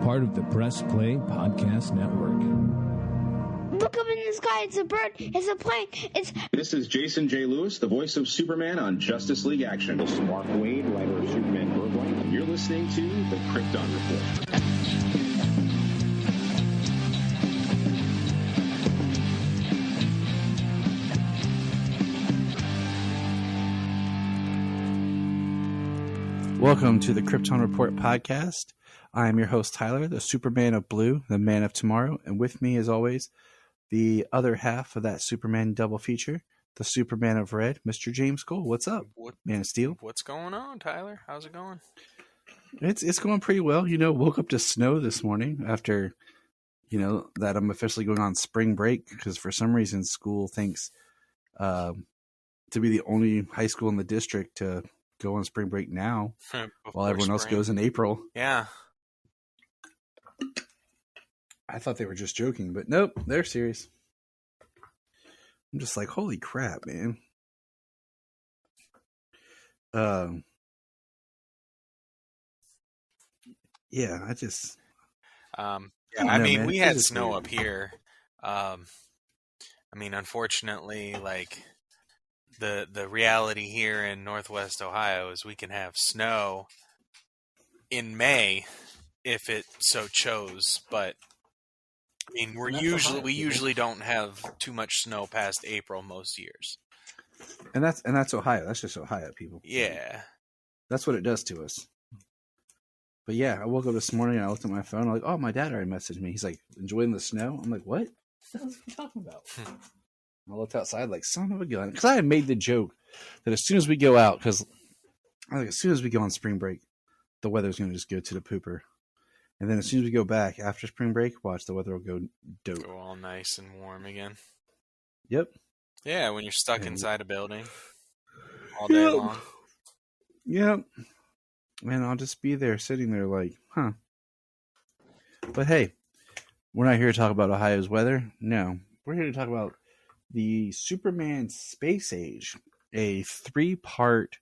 part of the Press Play Podcast Network. Look up in the sky. It's a bird. It's a plane. This is Jason J. Lewis, the voice of Superman on Justice League Action. This is Mark Wade, writer of Superman Birthright, and you're listening to the Krypton Report. Welcome to the Krypton Report podcast. I am your host, Tyler, the Superman of Blue, the Man of Tomorrow, and with me, as always, the other half of that Superman double feature, the Superman of Red, Mr. James Cole. What's up, Man of Steel? What's going on, Tyler? How's it going? It's going pretty well. You know, woke up to snow this morning after, you know, that I'm officially going on spring break because for some reason school thinks to be the only high school in the district to go on spring break now while everyone else goes in April. Yeah. I thought they were just joking, but nope, they're serious. I'm just like, holy crap, man. Yeah, I just I mean, man, we had just snow weird. up here. I mean, unfortunately, like the reality here in Northwest Ohio is we can have snow in May if it so chose, but I mean, we usually don't have too much snow past April most years. And that's Ohio. That's just Ohio, people. Yeah. That's what it does to us. But yeah, I woke up this morning and I looked at my phone. I'm like, oh, my dad already messaged me. He's like, enjoying the snow? I'm like, what? What the hell are you talking about? I looked outside like, son of a gun. Because I had made the joke that as soon as we go out, because as soon as we go on spring break, the weather's going to just go to the pooper. And then as soon as we go back after spring break, watch, the weather will go dope. Go all nice and warm again. Yep. Yeah, when you're stuck inside a building all day long. Yep. Man, I'll just be there sitting there like, huh. But hey, we're not here to talk about Ohio's weather. No. We're here to talk about the Superman Space Age, a 3-part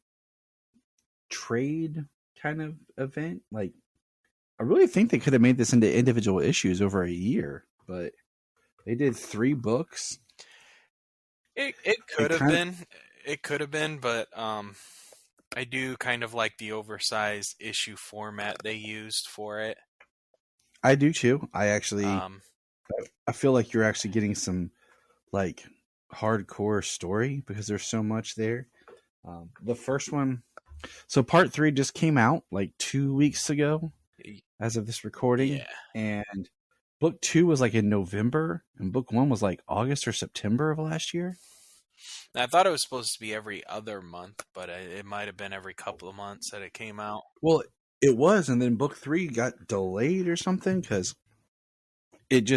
trade kind of event. Like, I really think they could have made this into individual issues over a year, but they did 3 books. It could have been. It could have been, but I do kind of like the oversized issue format they used for it. I do too. I actually, I feel like you're actually getting some like hardcore story because there's so much there. The first one, so part 3 just came out like 2 weeks ago as of this recording. Yeah. And book 2 was like in November and book 1 was like August or September of last year. I thought it was supposed to be every other month, but it might have been every couple of months that it came out. Well, it was, and then book 3 got delayed or something because it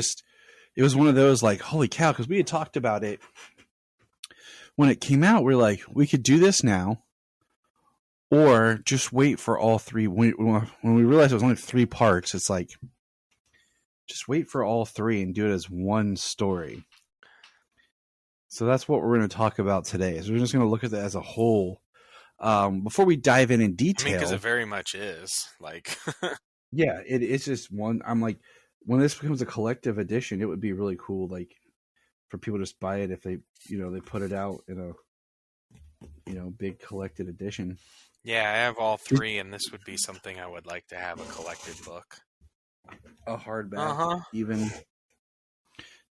was one of those like, holy cow, because we had talked about it when it came out. We're like, we could do this now or just wait for all 3. When we realized it was only 3 parts, it's like, just wait for all 3 and do it as one story. So that's what we're going to talk about today. So we're just going to look at that as a whole. Before we dive in detail, I mean, because it very much is like, yeah, it's just one. I'm like, when this becomes a collective edition, it would be really cool, like for people to just buy it if they, they put it out in a, big collected edition. Yeah, I have all 3, and this would be something I would like to have a collected book, a hardback, even.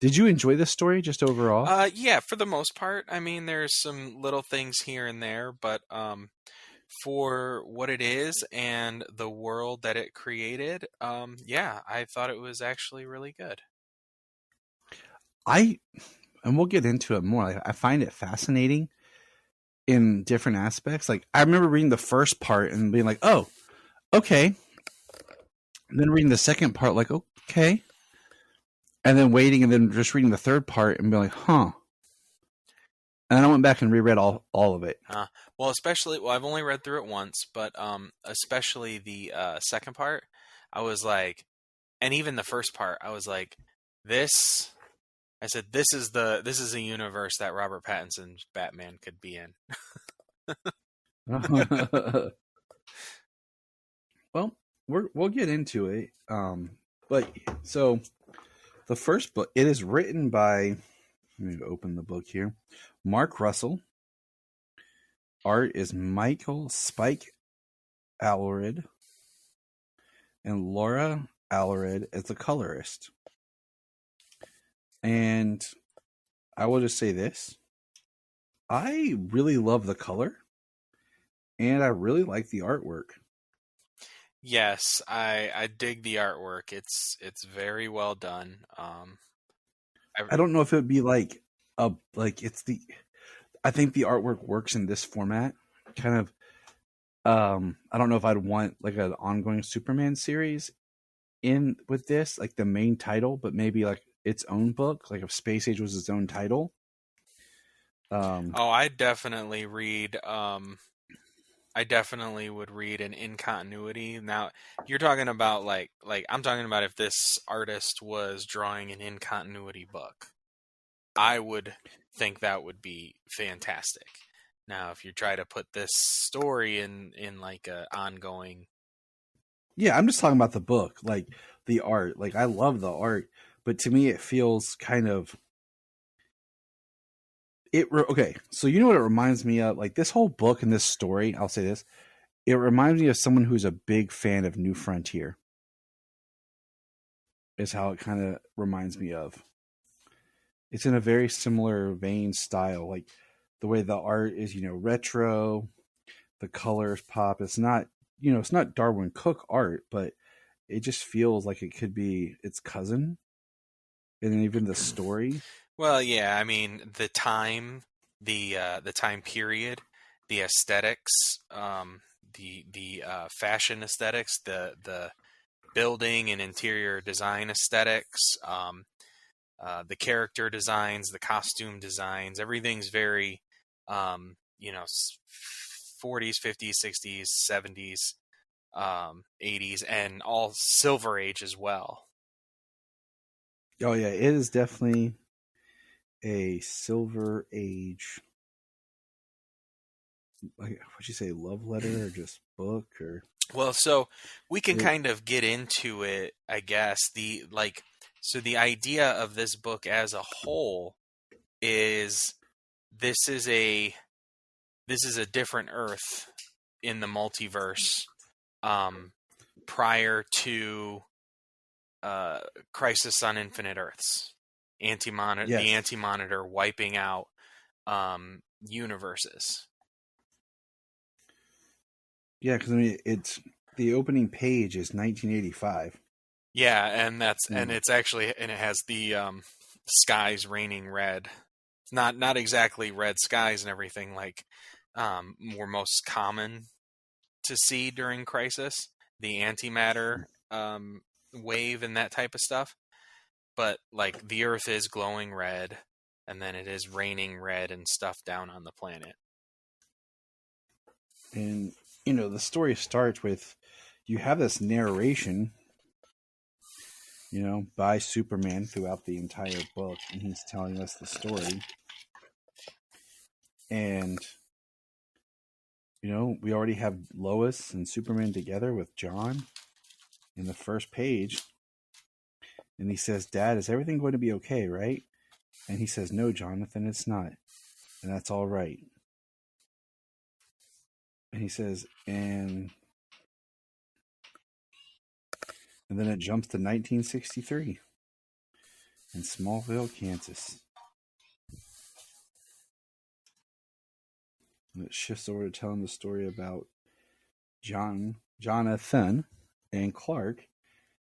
Did you enjoy this story just overall? Yeah, for the most part. I mean, there's some little things here and there, but for what it is and the world that it created, yeah, I thought it was actually really good. And we'll get into it more. I find it fascinating in different aspects. Like, I remember reading the first part and being like, oh, okay. And then reading the second part, like, okay. And then waiting and then just reading the third part and being like, huh. And I went back and reread all of it. Well, I've only read through it once, but especially the second part, I was like, and even the first part, I was like, this is a universe that Robert Pattinson's Batman could be in. Well, we'll get into it. But so the first book, it is written by, let me open the book here, Mark Russell. Art is Michael Spike Allred, and Laura Allred is the colorist. And I will just say this. I really love the color, and I really like the artwork. Yes, I dig the artwork. It's very well done. I don't know if it would be like it's the. I think the artwork works in this format. Kind of. I don't know if I'd want like an ongoing Superman series in with this, like the main title, but maybe like its own book, like if Space Age was its own title. I definitely read. I definitely would read an in continuity. Now, you're talking about like I'm talking about if this artist was drawing an in continuity book, I would think that would be fantastic. Now, if you try to put this story in like a ongoing, yeah, I'm just talking about the book, like the art. Like I love the art, but to me, it feels kind of. Okay, so you know what it reminds me of? Like this whole book and this story, I'll say this, it reminds me of someone who's a big fan of New Frontier. Is how it kind of reminds me of. It's in a very similar vein style, like the way the art is, retro, the colors pop. It's not, it's not Darwin Cook art, but it just feels like it could be its cousin. And then even the story. Well, yeah, I mean the time period, the aesthetics, the fashion aesthetics, the building and interior design aesthetics, the character designs, the costume designs, everything's very, 40s, 50s, 60s, 70s, 80s, and all Silver Age as well. Oh yeah, it is definitely a Silver Age. Like, what'd you say, love letter or just book or? Well, so we can kind of get into it, I guess. So the idea of this book as a whole is this is a different Earth in the multiverse, prior to Crisis on Infinite Earths, the Anti-Monitor wiping out universes. Yeah, because I mean, it's the opening page is 1985. Yeah, and it's actually, and it has the skies raining red. It's not exactly red skies and everything like were most common to see during Crisis, the antimatter wave and that type of stuff. But like the Earth is glowing red, and then it is raining red and stuff down on the planet. And the story starts with you have this narration, by Superman throughout the entire book, and he's telling us the story. And we already have Lois and Superman together with John in the first page. And he says, "Dad, is everything going to be okay, right?" And he says, "No, Jonathan, it's not. And that's all right." And he says, and then it jumps to 1963 in Smallville, Kansas. And it shifts over to telling the story about Jonathan and Clark.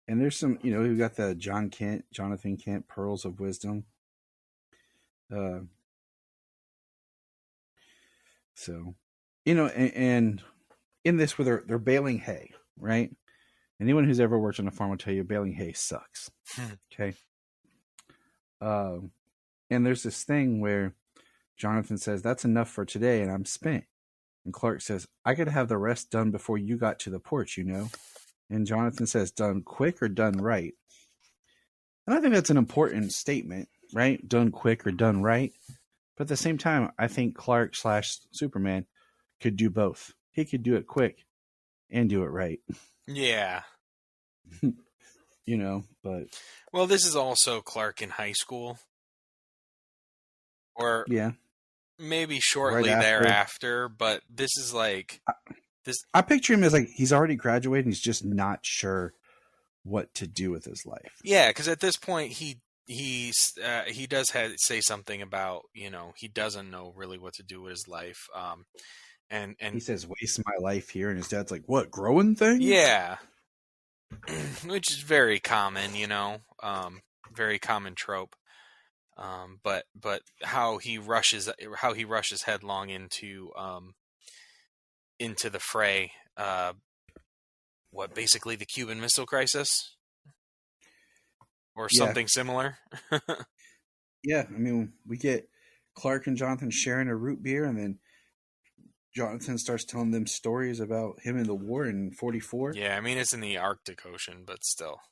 And there's some, we've got the Jonathan Kent, Pearls of Wisdom. So, and in this where they're baling hay, right? Anyone who's ever worked on a farm will tell you baling hay sucks. Okay. And there's this thing where Jonathan says, "That's enough for today, and I'm spent." And Clark says, "I could have the rest done before you got to the porch, And Jonathan says, "Done quick or done right?" And I think that's an important statement, right? Done quick or done right. But at the same time, I think Clark / Superman could do both. He could do it quick and do it right. Yeah. But Well, this is also Clark in high school, or yeah, maybe shortly right after. thereafter. But this is like this. I picture him as like he's already graduated and he's just not sure what to do with his life. Yeah, because at this point he does say something about he doesn't know really what to do with his life. And He says, "Waste my life here," and his dad's like, "What, growing things?" Yeah, which is very common, very common trope. But how he rushes headlong into the fray. What, basically the Cuban Missile Crisis, or something similar. Yeah, I mean, we get Clark and Jonathan sharing a root beer, and then Jonathan starts telling them stories about him in the war in 44. Yeah, I mean, it's in the Arctic Ocean, but still.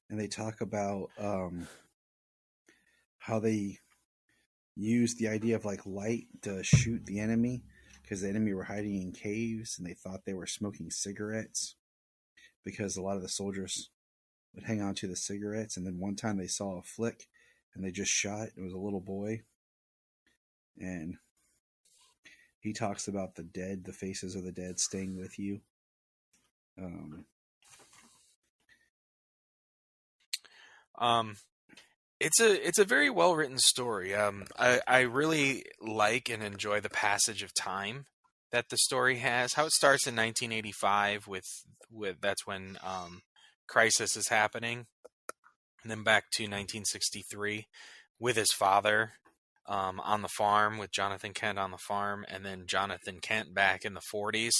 And they talk about how they used the idea of like light to shoot the enemy, because the enemy were hiding in caves and they thought they were smoking cigarettes, because a lot of the soldiers would hang on to the cigarettes. And then one time they saw a flick and they just shot. It was a little boy. And he talks about the dead, the faces of the dead staying with you. It's a very well written story. I really like and enjoy the passage of time that the story has. How it starts in 1985 with that's when Crisis is happening, and then back to 1963 with his father on the farm, with Jonathan Kent on the farm, and then Jonathan Kent back in the 40s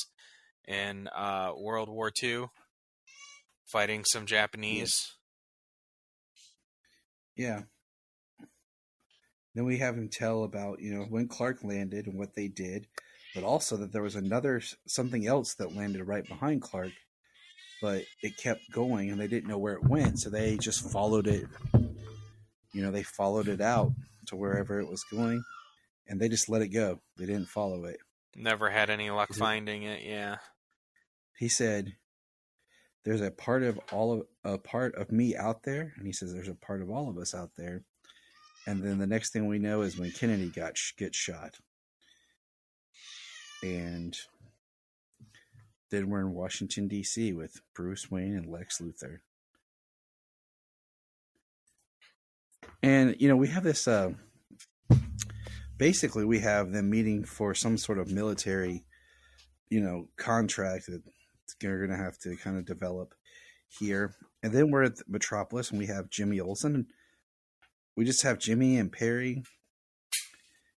in World War II, fighting some Japanese. Yeah. Then we have him tell about, when Clark landed and what they did, but also that there was something else that landed right behind Clark, but it kept going and they didn't know where it went. So they just followed it. They followed it out to wherever it was going, and they just let it go. They didn't follow it. Never had any luck finding it. Yeah. He said, "There's a part of me out there," and he says, "There's a part of all of us out there." And then the next thing we know is when Kennedy gets shot, and then we're in Washington D.C. with Bruce Wayne and Lex Luthor, and we have this. Basically, we have them meeting for some sort of military, contract that they're going to have to kind of develop here. And then we're at Metropolis and we have Jimmy Olsen. And we just have Jimmy and Perry. And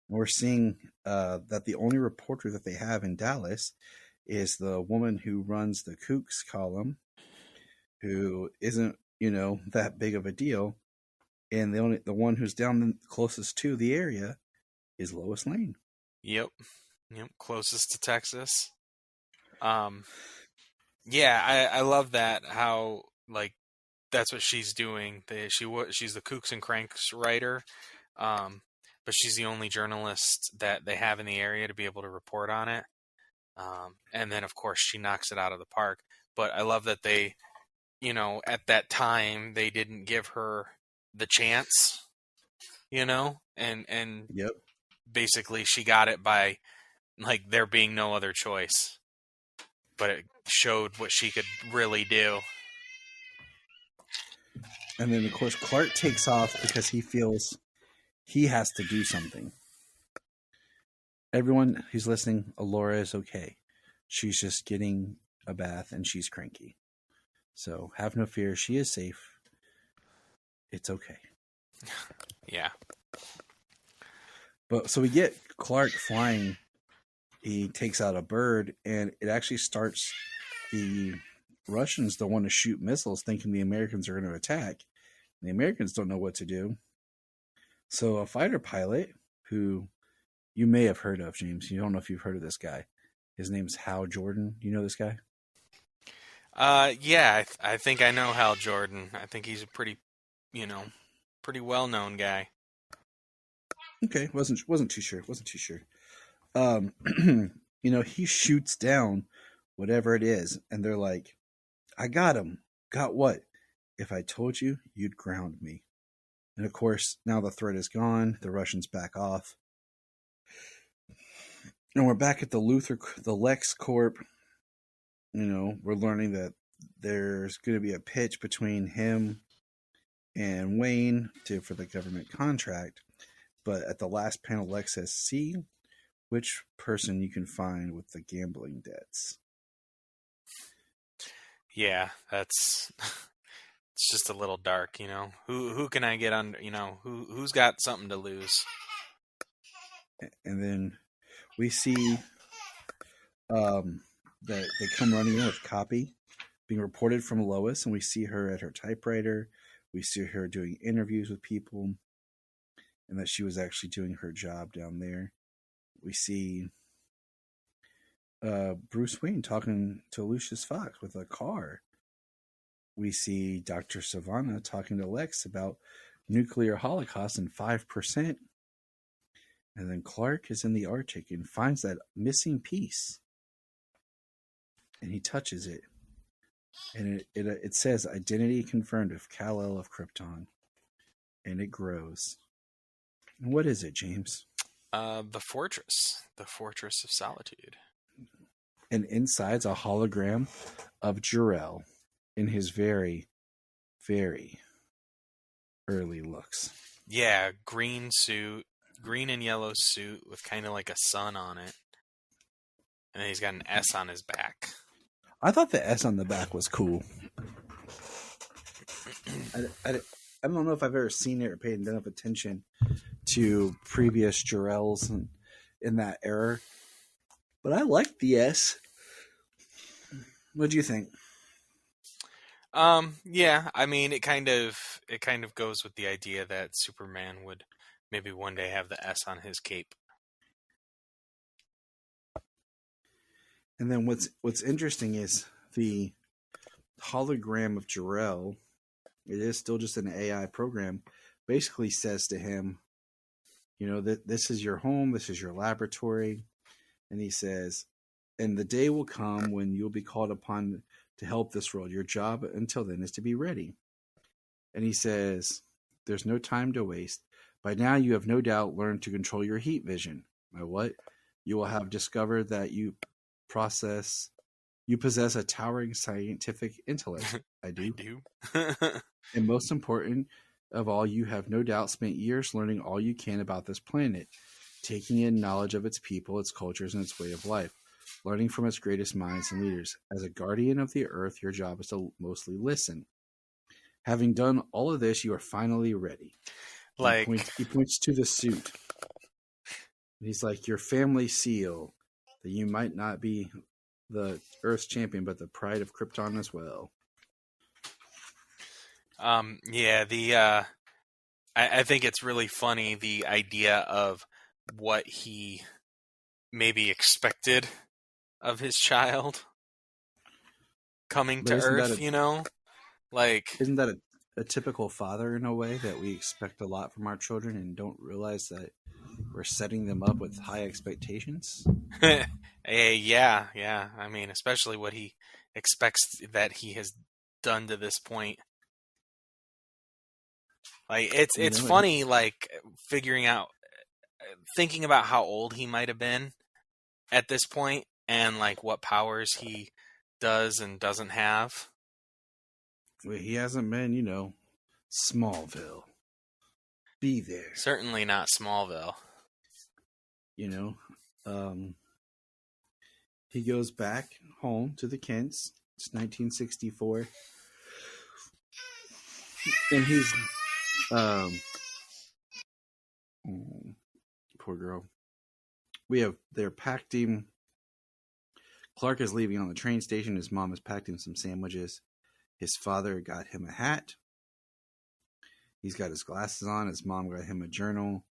we're seeing that the only reporter that they have in Dallas is the woman who runs the Kooks column, who isn't, that big of a deal. And the one who's down the closest to the area is Lois Lane. Yep. Closest to Texas. Yeah, I love that, how that's what she's doing. She's the Kooks and Cranks writer, but she's the only journalist that they have in the area to be able to report on it. And then of course she knocks it out of the park. But I love that they, at that time they didn't give her the chance, and yep. Basically she got it by there being no other choice. But it showed what she could really do. And then, of course, Clark takes off because he feels he has to do something. Everyone who's listening, Alora is okay. She's just getting a bath and she's cranky. So have no fear. She is safe. It's okay. Yeah. But so we get Clark flying. He takes out a bird, and it actually starts the Russians to want to shoot missiles, thinking the Americans are going to attack. The Americans don't know what to do. So a fighter pilot, who you may have heard of, James. You don't know if you've heard of this guy. His name's Hal Jordan. You know this guy? Yeah, I think I know Hal Jordan. I think he's a pretty well-known guy. Okay, wasn't too sure. He shoots down whatever it is, and they're like, "I got him. Got what? If I told you, you'd ground me. And of course, now the threat is gone. The Russians back off. And we're back at the LexCorp. We're learning that there's going to be a pitch between him and Wayne for the government contract. But at the last panel, Lex says, see which person you can find with the gambling debts. Yeah, it's just a little dark, Who can I get under? Who's got something to lose? And then we see that they come running in with copy being reported from Lois, and we see her at her typewriter. We see her doing interviews with people, and that she was actually doing her job down there. We see Bruce Wayne talking to Lucius Fox with a car. We see Dr. Sivana talking to Lex about nuclear holocaust and 5%. And then Clark is in the Arctic and finds that missing piece. And he touches it. And it says, identity confirmed of Kal-El of Krypton. And it grows. And what is it, James? The Fortress of Solitude. And inside's a hologram of Jor-El in his very, very early looks. Yeah, green and yellow suit with kind of like a sun on it. And then he's got an S on his back. I thought the S on the back was cool. I don't know if I've ever seen it or paid enough attention to previous Jor-Els in that era. But I like the S. What do you think? Yeah, I mean, it kind of goes with the idea that Superman would maybe one day have the S on his cape. And then what's interesting is the hologram of Jor-El. It is still just an AI program. Basically says to him, that this is your home, this is your laboratory, and he says, and the day will come when you'll be called upon to help this world. Your job until then is to be ready. And he says, there's no time to waste. By now you have no doubt learned to control your heat vision. By what? You will have discovered that you possess a towering scientific intellect. I do. And most important of all, you have no doubt spent years learning all you can about this planet, taking in knowledge of its people, its cultures, and its way of life, learning from its greatest minds and leaders. As a guardian of the earth, your job is to mostly listen. Having done all of this, you are finally ready. He points to the suit. He's like, your family seal, that you might not be the Earth's champion, but the pride of Krypton as well. Yeah, I think it's really funny, the idea of what he maybe expected of his child coming to Earth, Isn't that a typical father in a way, that we expect a lot from our children and don't realize that we're setting them up with high expectations? Yeah. I mean, especially what he expects that he has done to this point. Like, it's funny, like, thinking about how old he might have been at this point and, like, what powers he does and doesn't have. Well, he hasn't been, Smallville. Be there. Certainly not Smallville. He goes back home to the Kents. It's 1964. And he's... poor girl. They're packed him. Clark is leaving on the train station. His mom has packed him some sandwiches. His father got him a hat. He's got his glasses on. His mom got him a journal.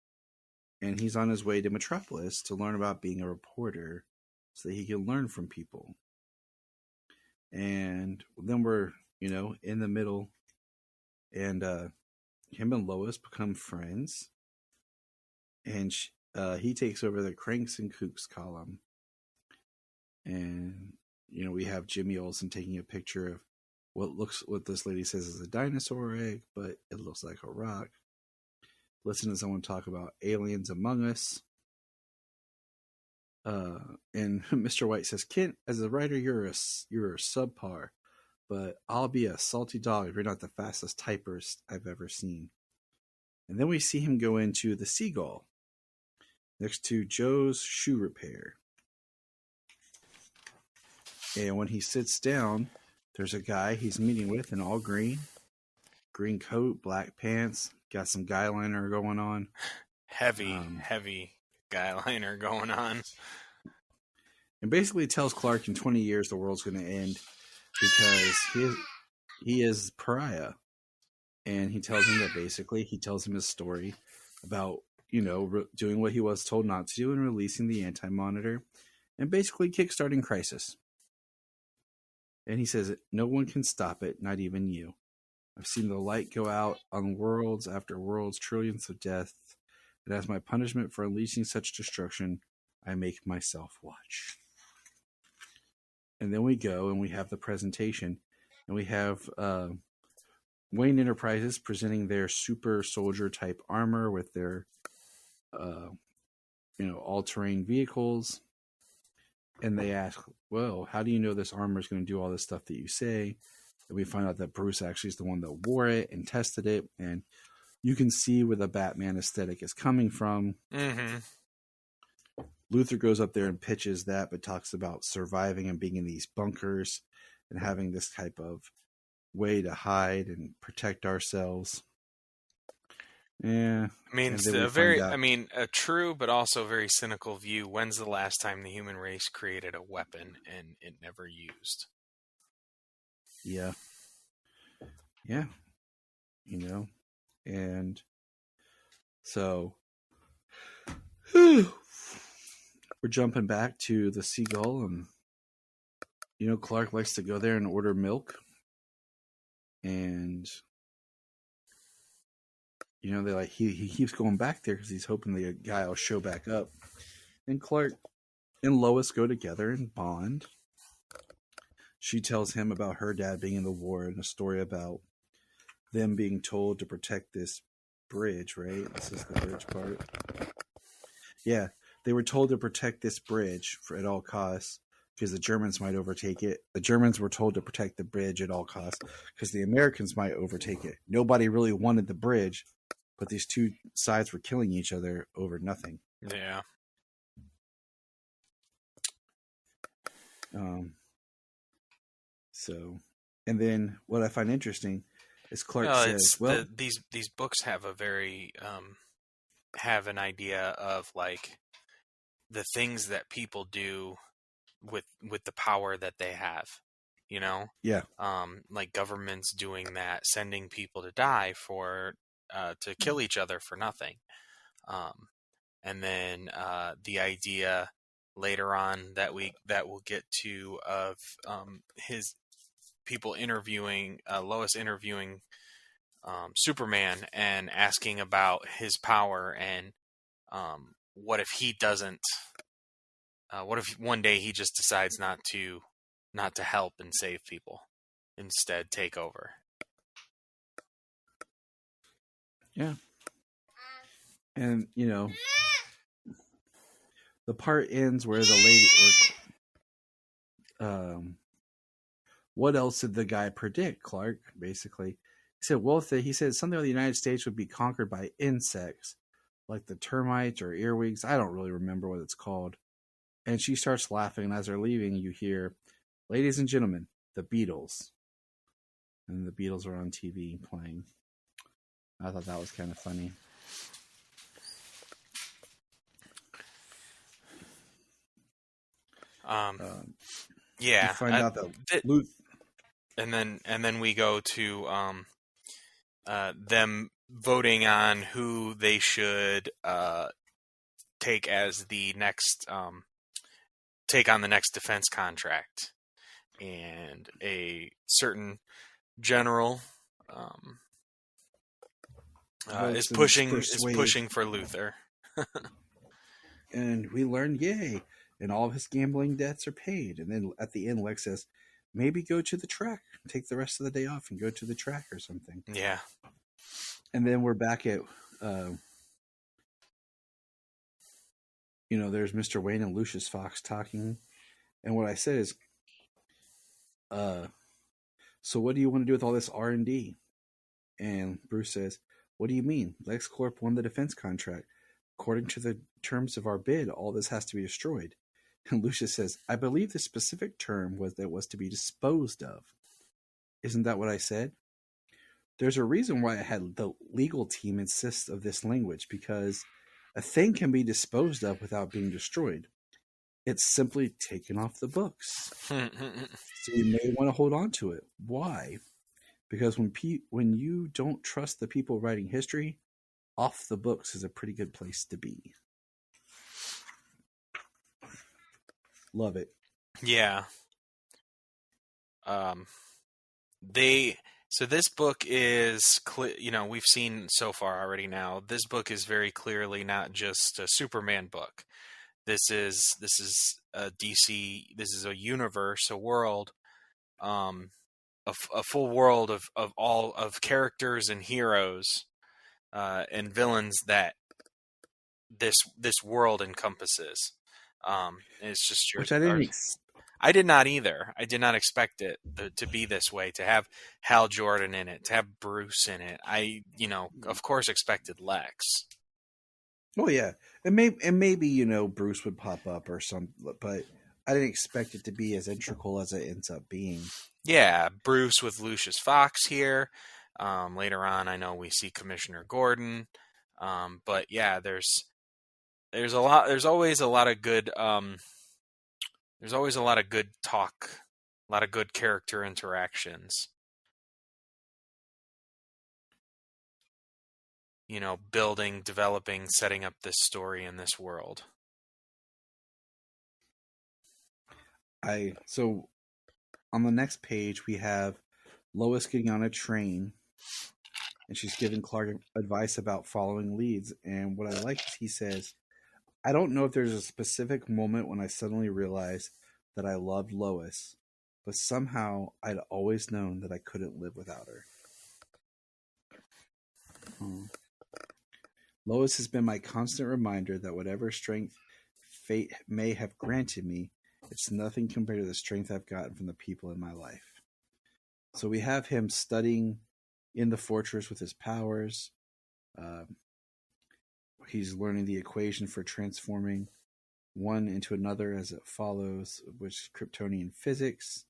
And he's on his way to Metropolis to learn about being a reporter so that he can learn from people. And then we're, in the middle. And him and Lois become friends. And he takes over the Cranks and Kooks column. And, we have Jimmy Olsen taking a picture of what this lady says is a dinosaur egg, but it looks like a rock. Listen to someone talk about aliens among us. And Mr. White says, Kent, as a writer, you're a subpar, but I'll be a salty dog if you're not the fastest typist I've ever seen. And then we see him go into the Seagull next to Joe's shoe repair. And when he sits down, there's a guy he's meeting with in all green coat, black pants, got some guy liner going on. Heavy guy liner going on. And basically tells Clark in 20 years the world's going to end because he is pariah. And he tells him that basically, he tells him his story about, doing what he was told not to do and releasing the Anti-Monitor and basically kickstarting Crisis. And he says, no one can stop it, not even you. I've seen the light go out on worlds after worlds, trillions of deaths. And as my punishment for unleashing such destruction, I make myself watch. And then we go and we have the presentation. And we have Wayne Enterprises presenting their super soldier type armor with their, all-terrain vehicles. And they ask, well, how do you know this armor is going to do all this stuff that you say? And we find out that Bruce actually is the one that wore it and tested it. And you can see where the Batman aesthetic is coming from. Mm-hmm. Luthor goes up there and pitches that, but talks about surviving and being in these bunkers and having this type of way to hide and protect ourselves. Yeah. I mean, it's a true but also very cynical view. When's the last time the human race created a weapon and it never used? Yeah. Yeah. And so we're jumping back to the Seagull, and Clark likes to go there and order milk, and he keeps going back there because he's hoping the guy will show back up. And Clark and Lois go together and bond. She tells him about her dad being in the war and a story about them being told to protect this bridge, right? This is the bridge part. Yeah, they were told to protect this bridge at all costs because the Germans might overtake it. The Germans were told to protect the bridge at all costs because the Americans might overtake it. Nobody really wanted the bridge, but these two sides were killing each other over nothing. Yeah. So, and then what I find interesting is Clark says, "Well, these books have a very have an idea of like the things that people do with the power that they have, Yeah. Like governments doing that, sending people to die for to kill each other for nothing, and then the idea later on that we'll get to of his people interviewing Lois interviewing Superman and asking about his power and what if he doesn't what if one day he just decides not to help and save people, instead take over. Yeah. And the part ends where the lady what else did the guy predict, Clark? Basically, he said, well, he said something about the United States would be conquered by insects, like the termites or earwigs. I don't really remember what it's called. And she starts laughing, and as they're leaving, you hear, ladies and gentlemen, the Beatles. And the Beatles are on TV playing. I thought that was kind of funny. Yeah. You find out that and then we go to them voting on who they should take as the next take on the next defense contract, and a certain general is pushing for Luthor. And we learn, yay, and all of his gambling debts are paid. And then at the end, Lex says, maybe go to the track, take the rest of the day off and go to the track or something. Yeah. And then we're back at, there's Mr. Wayne and Lucius Fox talking. And what I said is, so what do you want to do with all this R&D? And Bruce says, what do you mean? LexCorp won the defense contract. According to the terms of our bid, all this has to be destroyed. And Lucius says, I believe the specific term was that it was to be disposed of. Isn't that what I said? There's a reason why I had the legal team insist of this language, because a thing can be disposed of without being destroyed. It's simply taken off the books. So you may want to hold on to it. Why? Because when you don't trust the people writing history, off the books is a pretty good place to be. Love it. Yeah. So this book is, we've seen so far already now, this book is very clearly not just a Superman book. This is a DC, this is a universe, a world, a full world of all of characters and heroes and villains that this world encompasses. It's just which I didn't. I did not either. I did not expect it to be this way. To have Hal Jordan in it, to have Bruce in it. I, of course, expected Lex. Oh yeah, and maybe Bruce would pop up or something, but I didn't expect it to be as integral as it ends up being. Yeah, Bruce with Lucius Fox here. Later on, I know we see Commissioner Gordon, but yeah, there's a lot. There's always a lot of good. There's always a lot of good talk, a lot of good character interactions. Building, developing, setting up this story in this world. So on the next page, we have Lois getting on a train, and she's giving Clark advice about following leads. And what I like is he says, I don't know if there's a specific moment when I suddenly realized that I loved Lois, but somehow I'd always known that I couldn't live without her. Lois has been my constant reminder that whatever strength fate may have granted me, it's nothing compared to the strength I've gotten from the people in my life. So we have him studying in the fortress with his powers. He's learning the equation for transforming one into another as it follows, which is Kryptonian physics.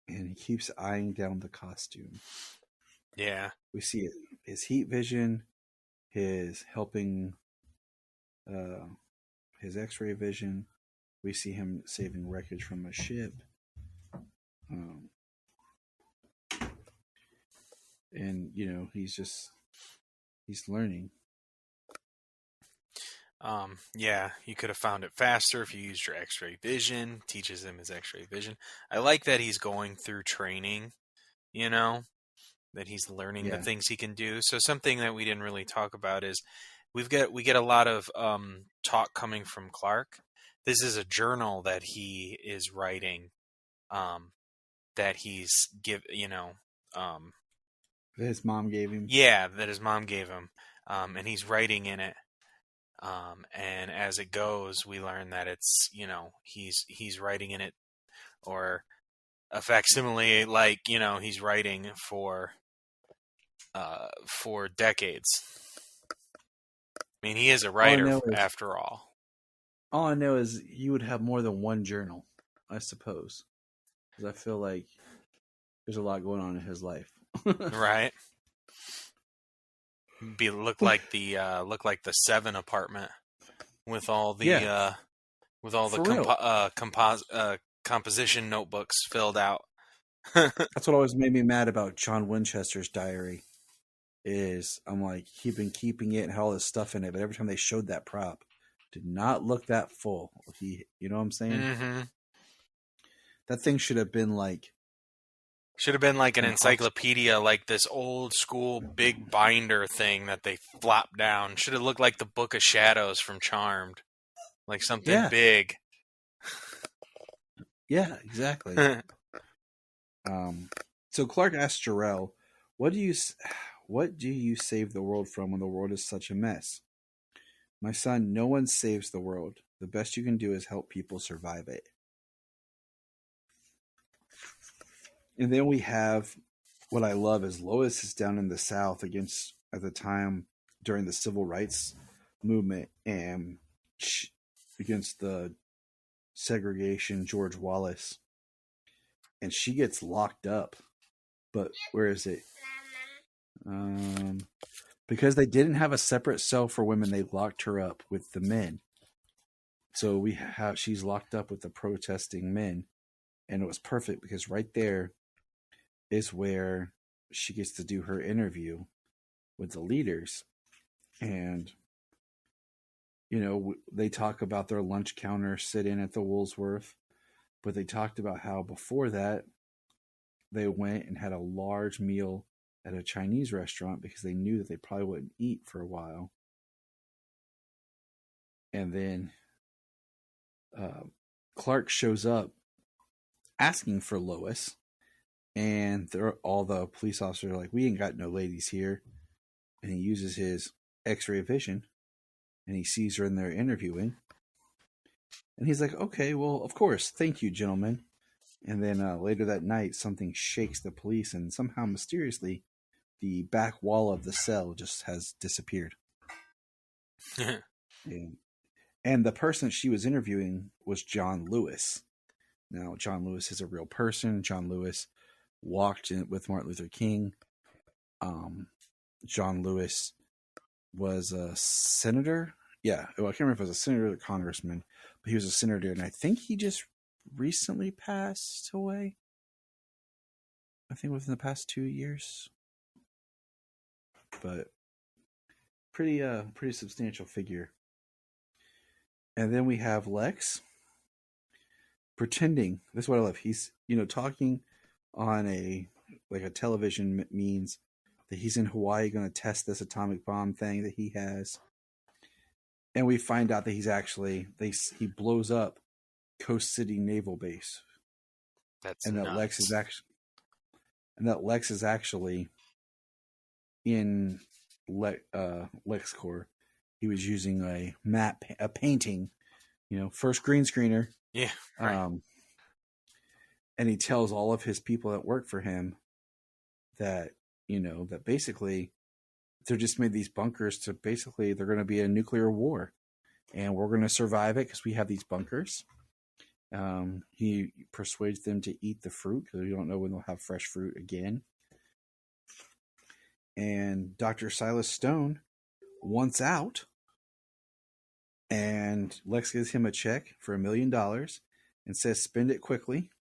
And he keeps eyeing down the costume. Yeah. We see his heat vision, his helping, his X-ray vision. We see him saving wreckage from a ship. And, he's learning. Yeah, you could have found it faster if you used your X-ray vision. Teaches him his X-ray vision. I like that he's going through training, that he's learning the things he can do. So something that we didn't really talk about is we get a lot of talk coming from Clark. This is a journal that he is writing, that he's that his mom gave him. Yeah, that his mom gave him, and he's writing in it. And as it goes, we learn that it's he's writing in it, or a facsimile, like he's writing for decades. I mean, he is a writer after all. All I know is you would have more than one journal, I suppose, because I feel like there's a lot going on in his life. Right. Look like the Seven apartment with all the composition notebooks filled out. That's what always made me mad about John Winchester's diary. Is I'm like, he'd been keeping it and had all this stuff in it, but every time they showed that prop, did not look that full. You know what I'm saying? Mm-hmm. That thing should have been like an encyclopedia, like this old school big binder thing that they flop down. Should have looked like the Book of Shadows from Charmed, like something big. Yeah, exactly. So Clark asked Jor-El, what do you save the world from when the world is such a mess? My son, no one saves the world. The best you can do is help people survive it. And then we have what I love is Lois is down in the South against, at the time, during the civil rights movement and against the segregation, George Wallace. And she gets locked up. But where is it? Because they didn't have a separate cell for women, they locked her up with the men. So she's locked up with the protesting men. And it was perfect because right there is where she gets to do her interview with the leaders. And, you know, they talk about their lunch counter sit-in at the Woolworth. But they talked about how before that, they went and had a large meal at a Chinese restaurant because they knew that they probably wouldn't eat for a while. And then Clark shows up asking for Lois, and all the police officers are like, we ain't got no ladies here. And he uses his x-ray vision, and he sees her in there interviewing. And he's like, okay, well, of course. Thank you, gentlemen. And then later that night, something shakes the police, and somehow mysteriously, the back wall of the cell just has disappeared. And the person she was interviewing was John Lewis. Now, John Lewis is a real person. John Lewis walked with Martin Luther King. John Lewis was a senator. Yeah, well, I can't remember if it was a senator or a congressman, but he was a senator, and I think he just recently passed away. I think within the past 2 years. But pretty substantial figure. And then we have Lex pretending. This is what I love. He's, talking on a television means that he's in Hawaii going to test this atomic bomb thing that he has. And we find out that he blows up Coast City Naval Base. That Lex is actually in LexCorp. He was using a painting, first green screener. Yeah. Right. And he tells all of his people that work for him that, that basically they're just made these bunkers to they're going to be a nuclear war, and we're going to survive it because we have these bunkers. He persuades them to eat the fruit because we don't know when they'll have fresh fruit again. And Dr. Silas Stone wants out, and Lex gives him a check for $1 million and says spend it quickly,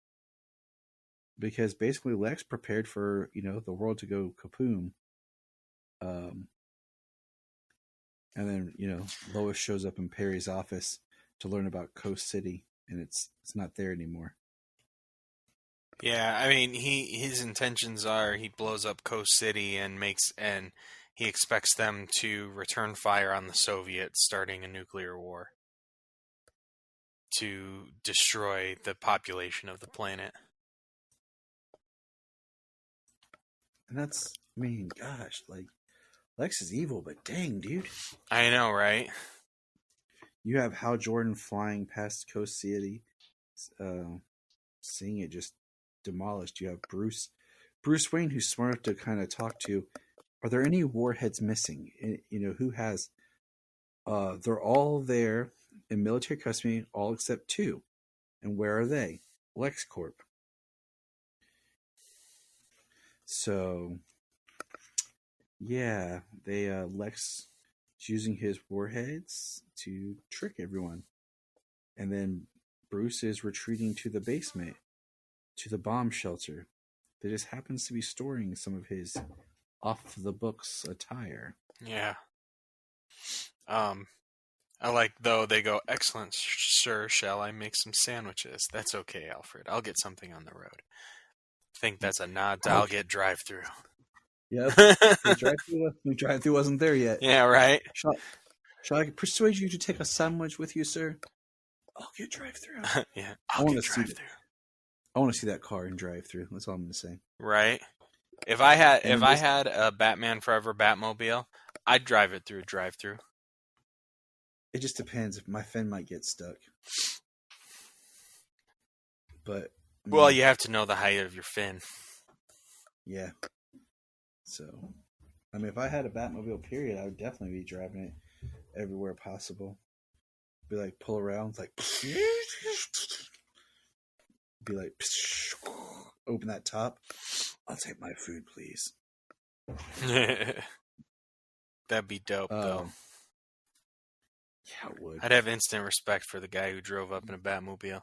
because basically Lex prepared for the world to go kaboom. And then Lois shows up in Perry's office to learn about Coast City, and it's not there anymore. Yeah, I mean, his intentions are he blows up Coast City and he expects them to return fire on the Soviets, starting a nuclear war to destroy the population of the planet. And that's, gosh, Lex is evil, but dang, dude. I know, right? You have Hal Jordan flying past Coast City, seeing it just demolished. You have Bruce Wayne, who's smart enough to kind of talk to, are there any warheads missing? Who has, they're all there in military custody, all except 2. And where are they? LexCorp. So, yeah, Lex is using his warheads to trick everyone. And then Bruce is retreating to the basement, to the bomb shelter that just happens to be storing some of his off-the-books attire. Yeah. I like, though, they go, excellent, sir, shall I make some sandwiches? That's okay, Alfred. I'll get something on the road. I think that's a nod to I'll get drive-through. Yeah, the drive-through wasn't there yet. Yeah, right? Shall I persuade you to take a sandwich with you, sir? I'll get drive-through. Yeah, I want to see it. I want to see that car in drive-through. That's all I'm going to say. Right. If I had And I this- had a Batman Forever Batmobile, I'd drive it through a drive-through. It just depends. If my fin might get stuck. But I Well, mean, you have to know the height of your fin. yeah. So, I mean, if I had a Batmobile, period, I would definitely be driving it everywhere possible. Be like, pull around, like, be like, open that top. I'll take my food, please. That'd be dope, though. Yeah, it would. I'd have instant respect for the guy who drove up in a Batmobile.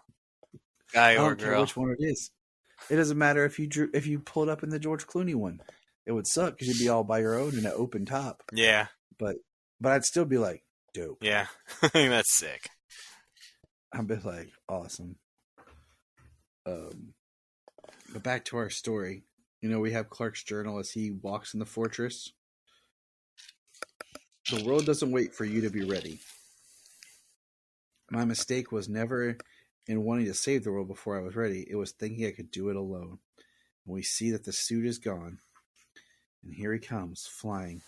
I Guy or don't care girl. which one it is. It doesn't matter if you pulled up in the George Clooney one. It would suck because you'd be all by your own in an open top. Yeah, But I'd still be like, dope. yeah. That's sick. I'd be like, awesome. But back to our story. You know, we have Clark's journal as he walks in the fortress. The world doesn't wait for you to be ready. My mistake was never in wanting to save the world before I was ready. It was thinking I could do it alone. And we see that the suit is gone. And here he comes, flying.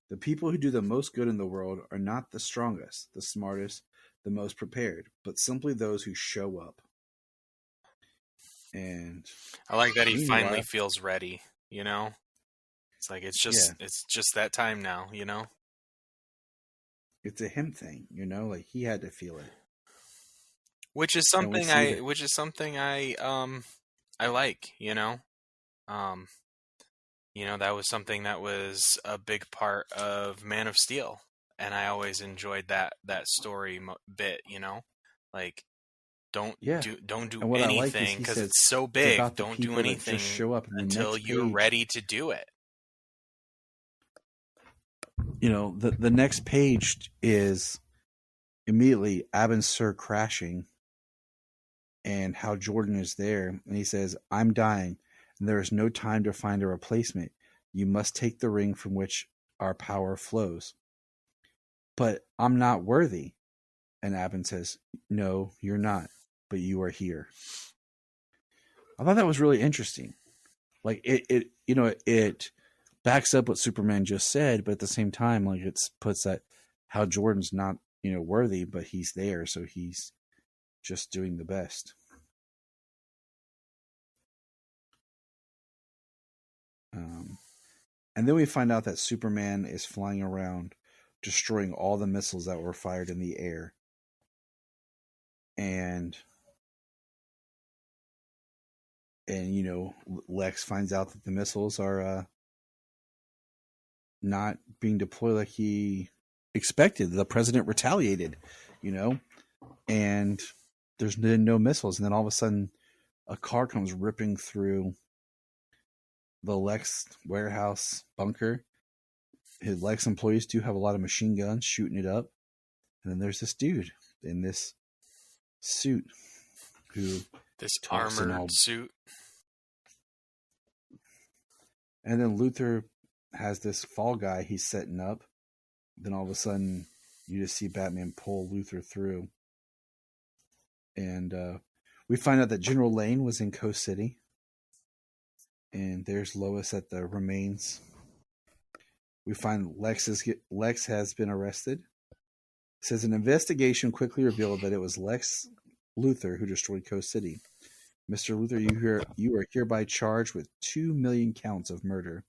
The people who do the most good in the world are not the strongest, the smartest, the most prepared, but simply those who show up. And I like that he Meanwhile- finally feels ready, you know? It's like it's just that time now, you know? it's a him thing, you know, like he had to feel it. Which is And we something I like, you know? You know, that was something that was a big part of Man of Steel, and I always enjoyed that story bit, you know? Like don't Yeah. do And what I like is anything he because says it's so It's big. about the Don't people do that anything just show up in the until next you're page. ready to do it. You know, the next page is immediately Abin Sur crashing and how Jordan is there. And he says, I'm dying, and there is no time to find a replacement. You must take the ring from which our power flows. But I'm not worthy. And Abin says, no, you're not, but you are here. I thought that was really interesting. Like it backs up what Superman just said, but at the same time, like it puts that how Jordan's not, worthy, but he's there, so he's just doing the best. And then we find out that Superman is flying around, destroying all the missiles that were fired in the air. And Lex finds out that the missiles are not being deployed like he expected. The president retaliated, and there's been no missiles. And then all of a sudden, a car comes ripping through the Lex warehouse bunker. His Lex employees do have a lot of machine guns shooting it up. And then there's this dude in this suit who This talks in all- armored suit. And then Luthor has this fall guy he's setting up. Then all of a sudden, you just see Batman pull Luthor through. And we find out that General Lane was in Coast City. And there's Lois at the remains. We find Lex has been arrested. It says an investigation quickly revealed that it was Lex Luthor who destroyed Coast City. Mr. Luthor, you are hereby charged with 2 million counts of murder.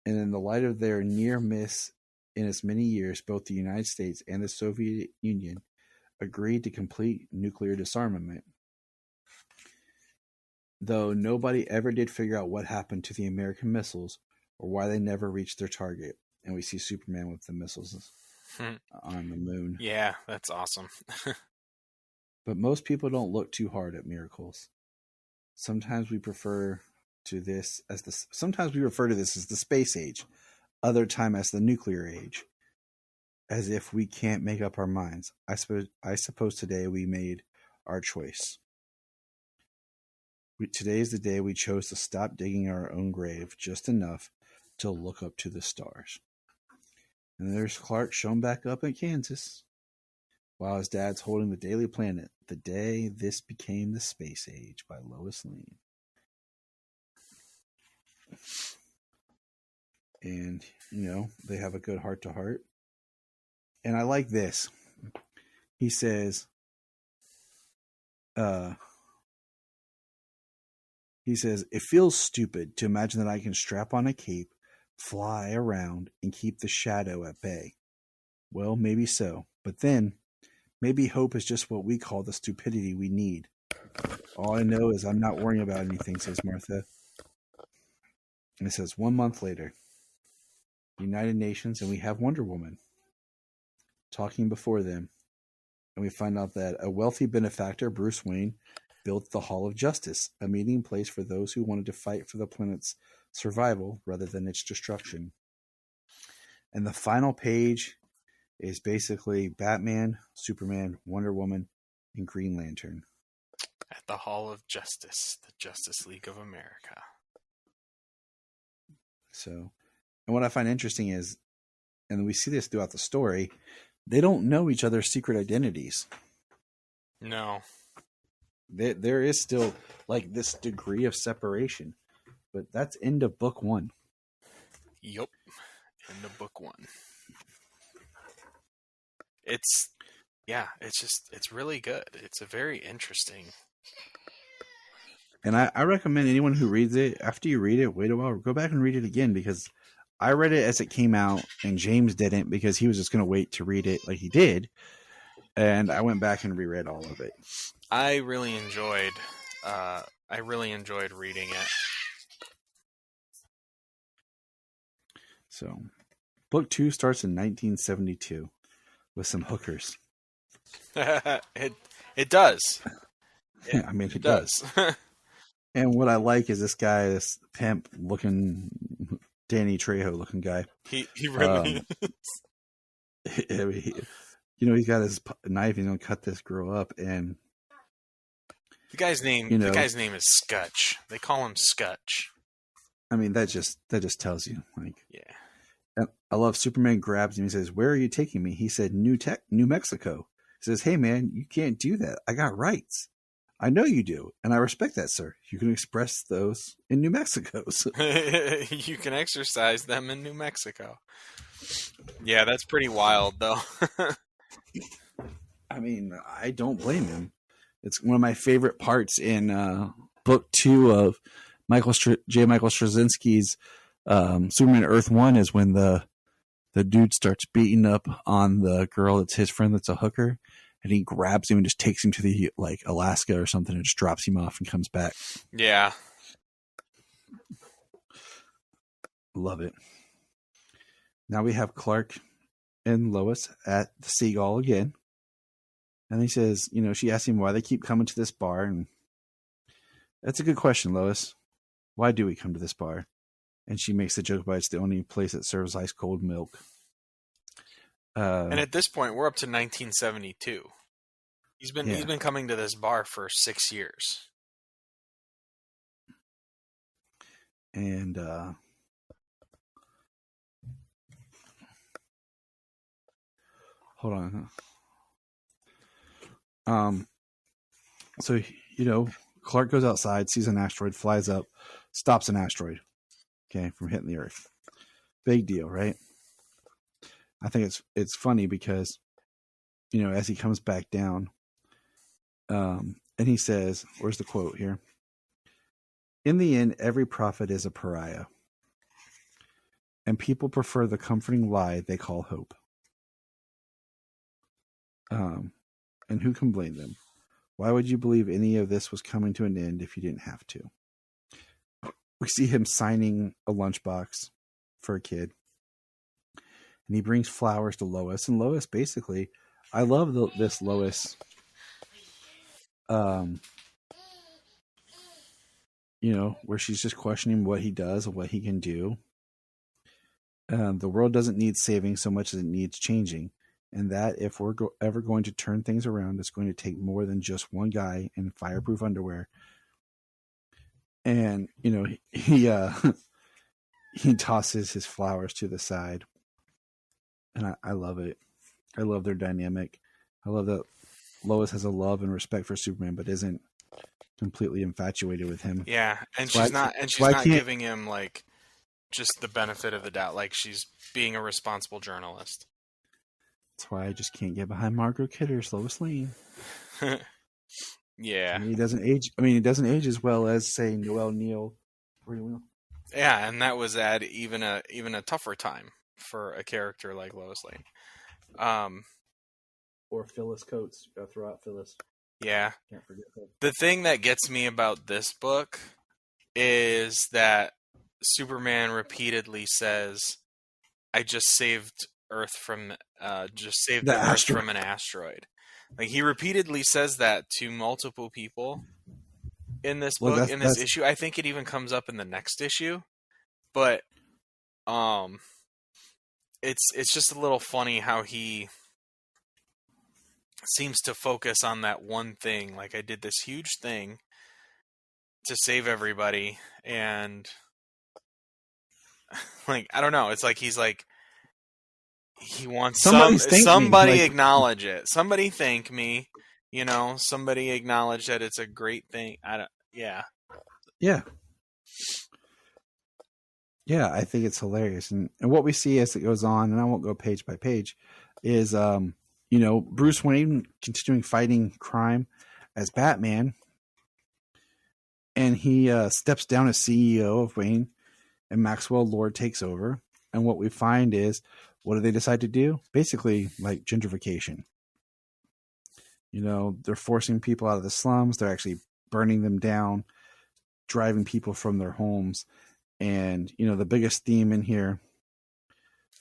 And in the light of their near miss in as many years, both the United States and the Soviet Union agreed to complete nuclear disarmament. Though nobody ever did figure out what happened to the American missiles or why they never reached their target. And we see Superman with the missiles on the moon. Yeah, that's awesome. But most people don't look too hard at miracles. Sometimes we refer to this as the space age, other time as the nuclear age, as if we can't make up our minds. I suppose today we made our choice. Today is the day we chose to stop digging our own grave just enough to look up to the stars. And there's Clark shown back up in Kansas, while his dad's holding the Daily Planet, the day this became the space age by Lois Lane. And, they have a good heart-to-heart. And I like this. He says, it feels stupid to imagine that I can strap on a cape, fly around, and keep the shadow at bay. Well, maybe so. But then, maybe hope is just what we call the stupidity we need. All I know is I'm not worrying about anything, says Martha. And it says, 1 month later, United Nations, and we have Wonder Woman talking before them. And we find out that a wealthy benefactor, Bruce Wayne, built the Hall of Justice, a meeting place for those who wanted to fight for the planet's survival rather than its destruction. And the final page is basically Batman, Superman, Wonder Woman, and Green Lantern. At the Hall of Justice, the Justice League of America. So, and what I find interesting is, and we see this throughout the story, they don't know each other's secret identities. No. There is still like this degree of separation, but that's end of book 1. Yup. End of book 1. It's really good. It's a very interesting. And I recommend anyone who reads it, after you read it, wait a while, go back and read it again, because I read it as it came out and James didn't, because he was just going to wait to read it like he did. And I went back and reread all of it. I really enjoyed reading it. So, book 2 starts in 1972 with some hookers. It does. It does. And what I like is this guy, this pimp looking, Danny Trejo looking guy. He really is. He's got his knife. He's gonna cut this girl up, and the guy's name is Scutch. They call him Scutch. That just tells you, yeah. And I love Superman grabs him. He says, "Where are you taking me?" He said, New Mexico. He says, "Hey man, you can't do that. I got rights." "I know you do, and I respect that, sir. You can express those in New Mexico." You can exercise them in New Mexico. Yeah, that's pretty wild, though. I don't blame him. It's one of my favorite parts in book 2 of Michael Straczynski's Superman Earth 1 is when the dude starts beating up on the girl that's his friend that's a hooker. And he grabs him and just takes him to the Alaska or something and just drops him off and comes back. Yeah. Love it. Now we have Clark and Lois at the Seagull again. And he says, she asks him why they keep coming to this bar. And that's a good question, Lois. Why do we come to this bar? And she makes the joke about it's the only place that serves ice cold milk. And at this point, we're up to 1972. He's been coming to this bar for 6 years. And hold on. So Clark goes outside, sees an asteroid, flies up, stops an asteroid, from hitting the Earth. Big deal, right? I think it's funny because, as he comes back down, and he says, where's the quote here? "In the end, every prophet is a pariah, and people prefer the comforting lie they call hope. And who can blame them? Why would you believe any of this was coming to an end if you didn't have to?" We see him signing a lunchbox for a kid. And he brings flowers to Lois. And Lois basically, I love this Lois. Where she's just questioning what he does and what he can do. The world doesn't need saving so much as it needs changing. And that if we're ever going to turn things around, it's going to take more than just one guy in fireproof underwear. And, he tosses his flowers to the side. And I love it. I love their dynamic. I love that Lois has a love and respect for Superman, but isn't completely infatuated with him. Yeah, and That's why she's I not, can't- and that's she's why I not can't- giving him like just the benefit of the doubt. Like she's being a responsible journalist. That's why I just can't get behind Margot Kidder's Lois Lane. Yeah, I mean, he doesn't age. I mean, he doesn't age as well as, say, Noel Neal. yeah, and that was at even a tougher time for a character like Lois Lane. Or Phyllis Coates. Gotta throw out Phyllis. Yeah. Can't forget her. The thing that gets me about this book is that Superman repeatedly says, "I just saved Earth from the Earth asteroid." from an asteroid." Like he repeatedly says that to multiple people in this book, Well, in this issue. I think it even comes up in the next issue, but it's just a little funny how he seems to focus on that one thing. Like, I did this huge thing to save everybody, and like, I don't know. It's like he's like, he wants somebody Like, acknowledge it. Somebody thank me. You know, somebody acknowledge that it's a great thing. Yeah. yeah. Yeah, I think it's hilarious. And what we see as it goes on, and I won't go page by page, is, Bruce Wayne continuing fighting crime as Batman. And he steps down as CEO of Wayne, and Maxwell Lord takes over. And what we find is, what do they decide to do? Basically, like gentrification. They're forcing people out of the slums. They're actually burning them down, driving people from their homes. And, the biggest theme in here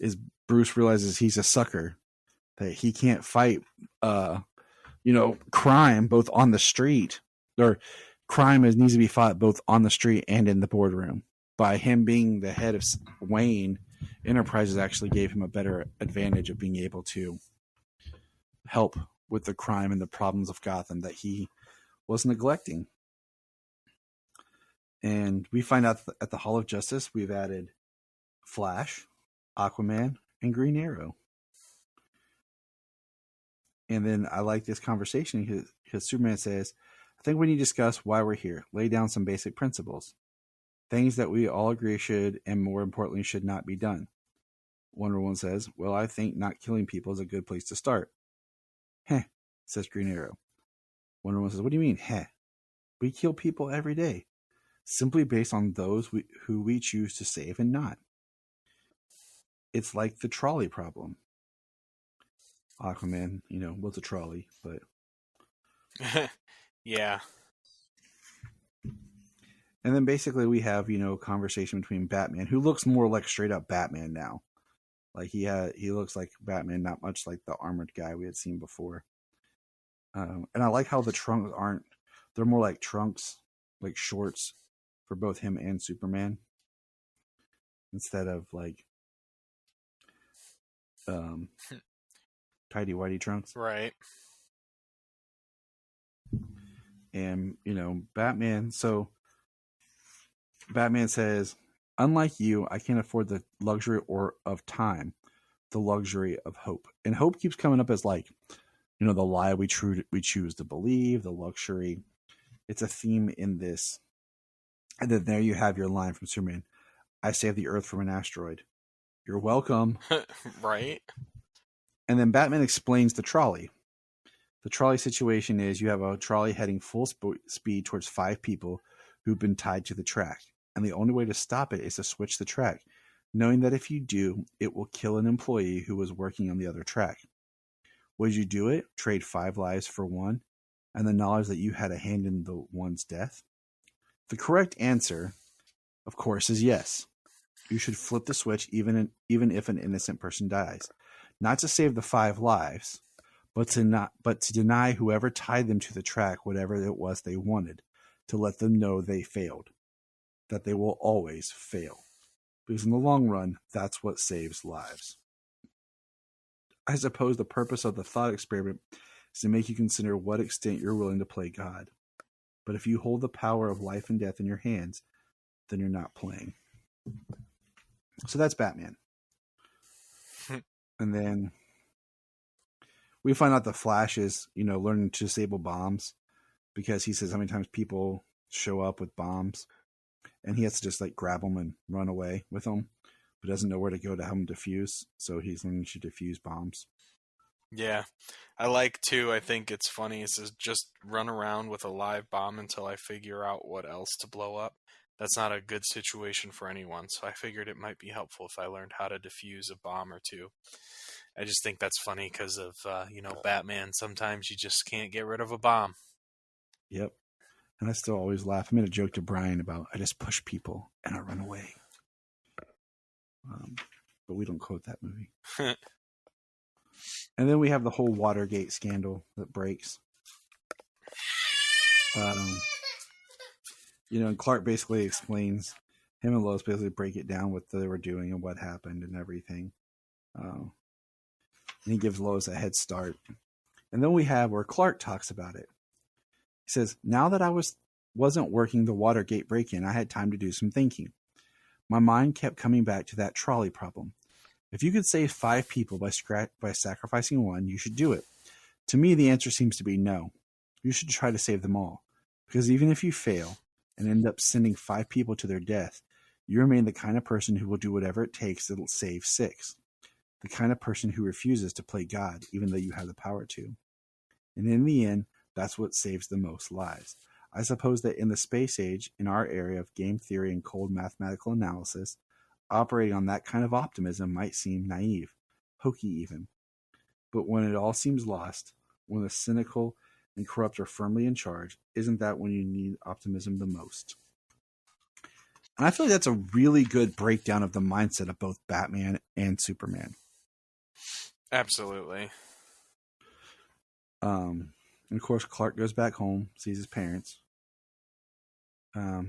is Bruce realizes he's a sucker, that he can't fight, crime both on the street, or crime needs to be fought both on the street and in the boardroom. By him being the head of Wayne Enterprises actually gave him a better advantage of being able to help with the crime and the problems of Gotham that he was neglecting. And we find out at the Hall of Justice, we've added Flash, Aquaman, and Green Arrow. And then I like this conversation because Superman says, I think we need to discuss why we're here. Lay down some basic principles. Things that we all agree should, and more importantly, should not be done. Wonder Woman says, well, I think not killing people is a good place to start. Heh, says Green Arrow. Wonder Woman says, what do you mean, heh? We kill people every day, simply based on those who we choose to save and not. It's like the trolley problem. Aquaman, was a trolley, but... Yeah. And then basically we have, conversation between Batman, who looks more like straight up Batman now. Like he looks like Batman, not much like the armored guy we had seen before. And I like how the trunks they're more like trunks, like shorts for both him and Superman. Instead of like tidy whitey trunks. Right. And, Batman says, unlike you, I can't afford the luxury of time, the luxury of hope. And hope keeps coming up as like, the lie we choose to believe, the luxury. It's a theme in this. And then there you have your line from Superman. I saved the Earth from an asteroid. You're welcome. Right. And then Batman explains the trolley. The trolley situation is you have a trolley heading full speed towards 5 people who've been tied to the track. And the only way to stop it is to switch the track, knowing that if you do, it will kill an employee who was working on the other track. Would you do it? Trade 5 lives for 1, and the knowledge that you had a hand in the one's death? The correct answer, of course, is yes. You should flip the switch even if an innocent person dies. Not to save the 5 lives, but to deny whoever tied them to the track whatever it was they wanted, to let them know they failed, that they will always fail. Because in the long run, that's what saves lives. I suppose the purpose of the thought experiment is to make you consider what extent you're willing to play God. But if you hold the power of life and death in your hands, then you're not playing. So that's Batman. And then we find out the Flash is, learning to disable bombs because he says how many times people show up with bombs and he has to just like grab them and run away with them, but doesn't know where to go to help them defuse. So he's learning to defuse bombs. Yeah. I think it's funny. It says just run around with a live bomb until I figure out what else to blow up. That's not a good situation for anyone. So I figured it might be helpful if I learned how to defuse a bomb or two. I just think that's funny because of, Batman. Sometimes you just can't get rid of a bomb. Yep. And I still always laugh. I made a joke to Brian about I just push people and I run away. But we don't quote that movie. And then we have the whole Watergate scandal that breaks. And Clark basically explains, him and Lois basically break it down what they were doing and what happened and everything. And he gives Lois a head start. And then we have where Clark talks about it. He says, now that I wasn't working the Watergate break-in, I had time to do some thinking. My mind kept coming back to that trolley problem. If you could save 5 people by sacrificing one, you should do it. To me, the answer seems to be no. You should try to save them all. Because even if you fail and end up sending 5 people to their death, you remain the kind of person who will do whatever it takes to save 6. The kind of person who refuses to play God, even though you have the power to. And in the end, that's what saves the most lives. I suppose that in the space age, in our area of game theory and cold mathematical analysis, operating on that kind of optimism might seem naive, hokey even. But when it all seems lost, when the cynical and corrupt are firmly in charge, isn't that when you need optimism the most? And I feel like that's a really good breakdown of the mindset of both Batman and Superman. Absolutely. And of course, Clark goes back home, sees his parents. How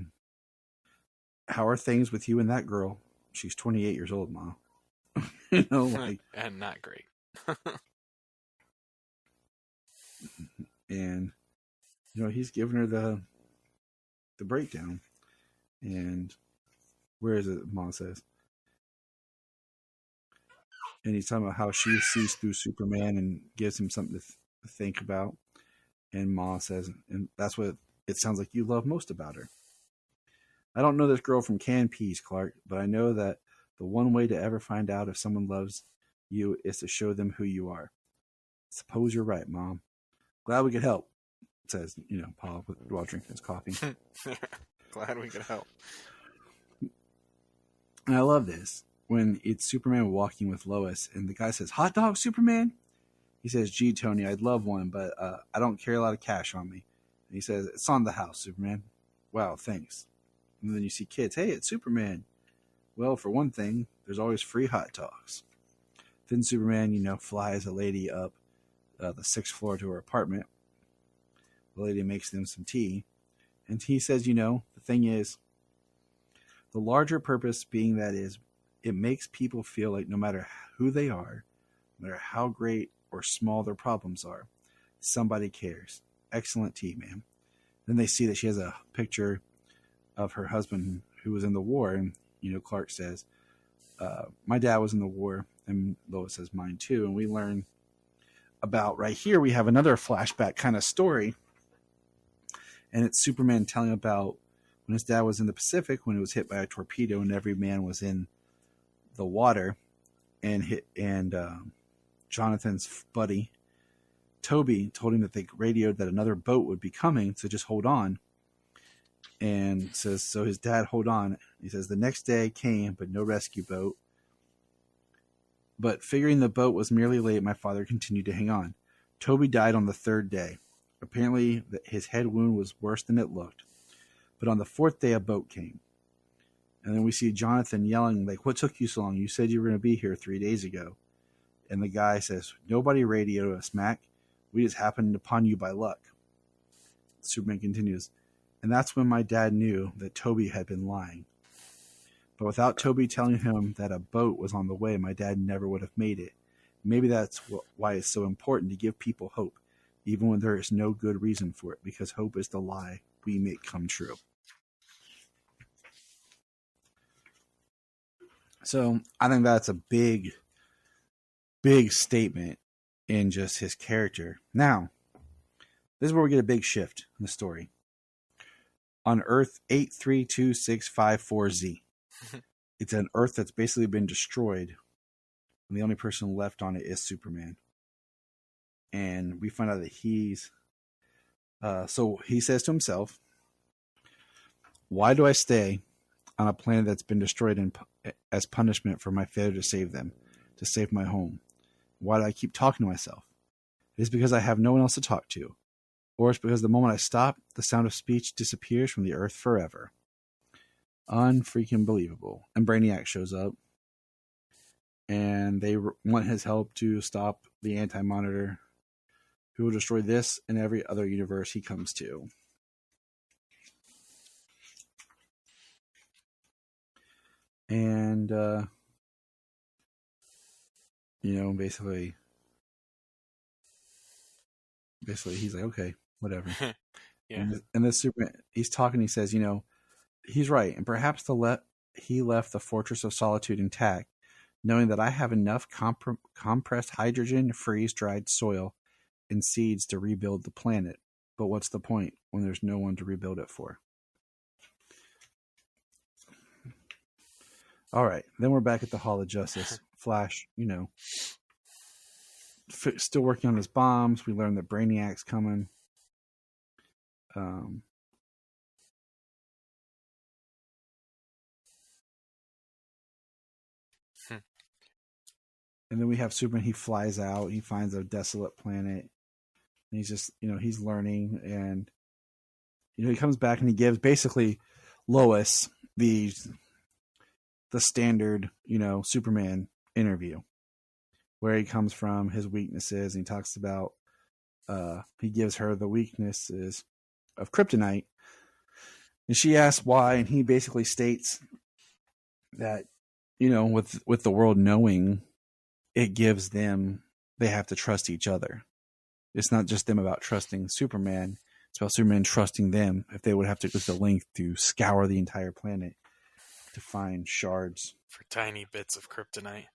are things with you and that girl? She's 28 years old, Ma. And not great. And he's giving her the breakdown. And where is it? Ma says. And he's talking about how she sees through Superman and gives him something to think about. And Ma says, and that's what it sounds like you love most about her. I don't know this girl from canned peas, Clark, but I know that the one way to ever find out if someone loves you is to show them who you are. Suppose you're right, Mom. Glad we could help, says, Paul while drinking his coffee. Glad we could help. And I love this. When it's Superman walking with Lois and the guy says, hot dog, Superman? He says, gee, Tony, I'd love one, but I don't carry a lot of cash on me. And he says, it's on the house, Superman. Wow, thanks. And then you see kids, hey, it's Superman. Well, for one thing, there's always free hot dogs. Then Superman, flies a lady up the 6th floor to her apartment. The lady makes them some tea. And he says, the thing is, the larger purpose being that is, it makes people feel like no matter who they are, no matter how great or small their problems are, somebody cares. Excellent tea, ma'am. Then they see that she has a picture of her husband who was in the war. And, Clark says, my dad was in the war. And Lois says, mine too. And we learn about right here, we have another flashback kind of story. And it's Superman telling about when his dad was in the Pacific, when it was hit by a torpedo and every man was in the water, and Jonathan's buddy Toby told him that they radioed that another boat would be coming, so just hold on. And says, so his dad, hold on. He says, the next day came, but no rescue boat. But figuring the boat was merely late, my father continued to hang on. Toby died on the 3rd day. Apparently, his head wound was worse than it looked. But on the 4th day, a boat came. And then we see Jonathan yelling, like, what took you so long? You said you were going to be here 3 days ago. And the guy says, nobody radioed us, Mac. We just happened upon you by luck. Superman continues, and that's when my dad knew that Toby had been lying. But without Toby telling him that a boat was on the way, my dad never would have made it. Maybe that's why it's so important to give people hope, even when there is no good reason for it, because hope is the lie we make come true. So I think that's a big, big statement in just his character. Now, this is where we get a big shift in the story. On Earth 832654Z, it's an Earth that's basically been destroyed, and the only person left on it is Superman. And we find out that so he says to himself, why do I stay on a planet that's been destroyed as punishment for my failure to save them, to save my home? Why do I keep talking to myself? It is because I have no one else to talk to. Or it's because the moment I stop, the sound of speech disappears from the earth forever. Unfreaking believable. And Brainiac shows up. And they want his help to stop the Anti-Monitor, who will destroy this and every other universe he comes to. And, basically he's like, okay, whatever. Yeah. And this Superman, he's talking, he says, he's right. And perhaps he left the Fortress of Solitude intact, knowing that I have enough compressed hydrogen, freeze-dried soil, and seeds to rebuild the planet. But what's the point when there's no one to rebuild it for? All right, then we're back at the Hall of Justice. Flash, still working on his bombs. We learn that Brainiac's coming. And then we have Superman. He flies out. He finds a desolate planet. And he's just, he's learning. And, he comes back and he gives basically Lois the standard, Superman interview, where he comes from, his weaknesses, and he talks about, he gives her the weaknesses of kryptonite. And she asks why, and he basically states that, with the world knowing, it gives them, they have to trust each other. It's not just them about trusting Superman. It's about Superman trusting them if they would have to go to the length to scour the entire planet to find shards. For tiny bits of kryptonite.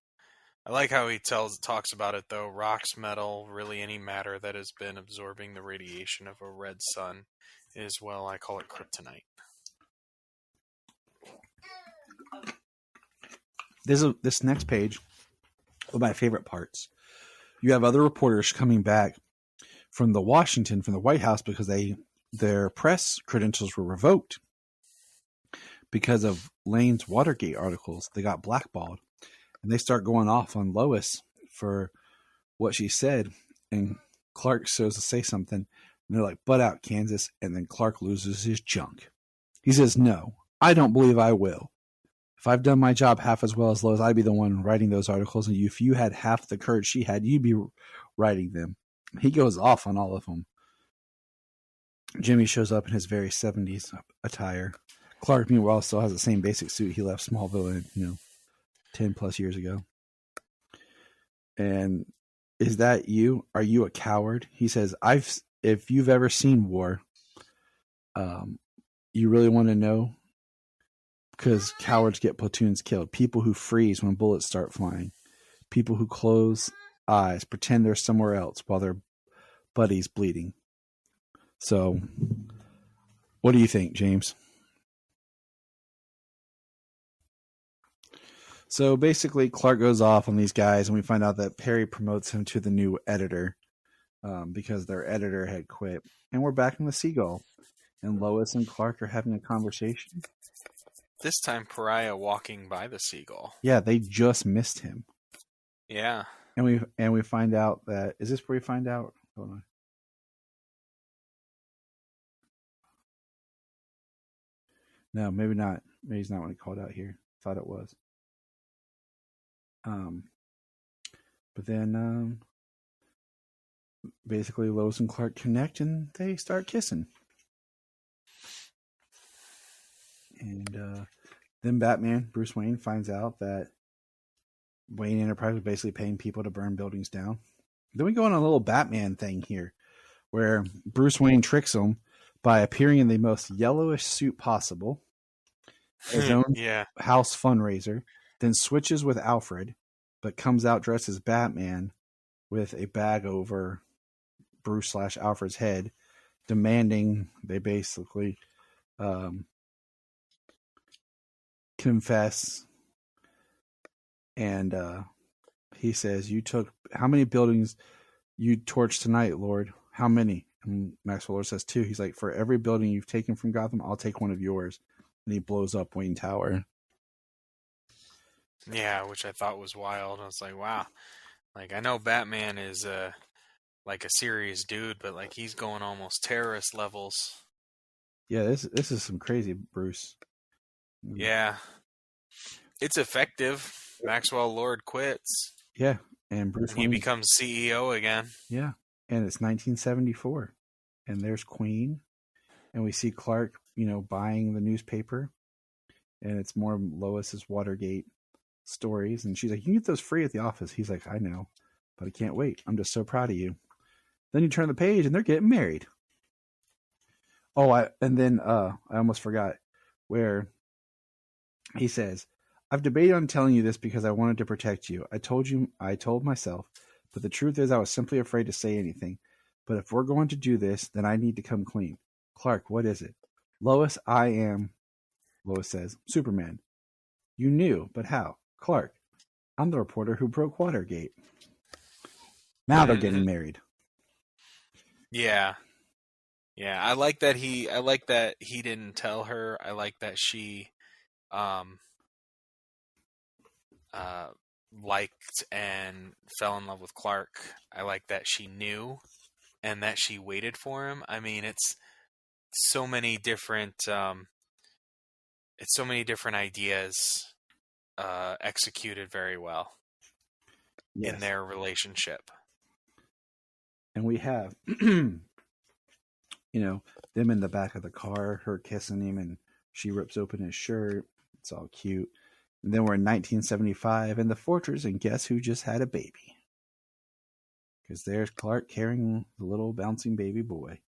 I like how he talks about it, though. Rocks, metal, really any matter that has been absorbing the radiation of a red sun is, well, I call it kryptonite. This next page, one of my favorite parts. You have other reporters coming back from the White House, because their press credentials were revoked because of Lane's Watergate articles. They got blackballed, and they start going off on Lois for what she said. And Clark goes to say something, and they're like, "Butt out, Kansas." And then Clark loses his junk. He says, "No, I don't believe I will. If I've done my job half as well as Lois, I'd be the one writing those articles. And if you had half the courage she had, you'd be writing them." He goes off on all of them. Jimmy shows up in his very 70s attire. Clark, meanwhile, still has the same basic suit he left Smallville in, 10 plus years ago. And, "Is that you? Are you a coward?" He says, if you've ever seen war, you really want to know? Because cowards get platoons killed. People who freeze when bullets start flying. People who close eyes, pretend they're somewhere else while their buddy's bleeding. So, what do you think, James? So basically, Clark goes off on these guys, and we find out that Perry promotes him to the new editor because their editor had quit. And we're back in the Seagull, and Lois and Clark are having a conversation. This time, Pariah walking by the Seagull. Yeah, they just missed him. Yeah. And we find out that, is this where we find out? Hold on. No, maybe not. Maybe he's not when he called out here. Thought it was. But then basically Lois and Clark connect, and they start kissing. And then Batman, Bruce Wayne, finds out that Wayne Enterprise was basically paying people to burn buildings down. Then we go on a little Batman thing here, where Bruce Wayne tricks him by appearing in the most yellowish suit possible, his own house fundraiser, then switches with Alfred, but comes out dressed as Batman with a bag over Bruce / Alfred's head, demanding they basically confess. And he says, how many buildings you torched tonight, Lord? How many? And Maxwell Lord says 2. He's like, for every building you've taken from Gotham, I'll take one of yours. And he blows up Wayne Tower. Yeah, which I thought was wild. I was like, wow. Like, I know Batman is like a serious dude, but like he's going almost terrorist levels. Yeah, this is some crazy Bruce. Yeah. It's effective. Maxwell Lord quits. Yeah, and Bruce He becomes CEO again. Yeah, and it's 1974, and there's Queen, and we see Clark, buying the newspaper, and it's more Lois's Watergate stories, and she's like, "You can get those free at the office." He's like, "I know, but I can't wait. I'm just so proud of you." Then you turn the page, and they're getting married. Oh, I almost forgot where he says, I've debated on telling you this because I wanted to protect you. I told myself, but the truth is I was simply afraid to say anything. But if we're going to do this, then I need to come clean. Clark, what is it? Lois, Lois says, Superman. You knew, but how? Clark, I'm the reporter who broke Watergate. Now they're getting married. Yeah. Yeah, I like that he didn't tell her. I like that she liked and fell in love with Clark. I like that she knew and that she waited for him. I mean, it's so many different ideas executed very well in their relationship. And we have them in the back of the car, her kissing him, and she rips open his shirt. It's all cute. And then we're in 1975 in the fortress, and guess who just had a baby? Because there's Clark carrying the little bouncing baby boy.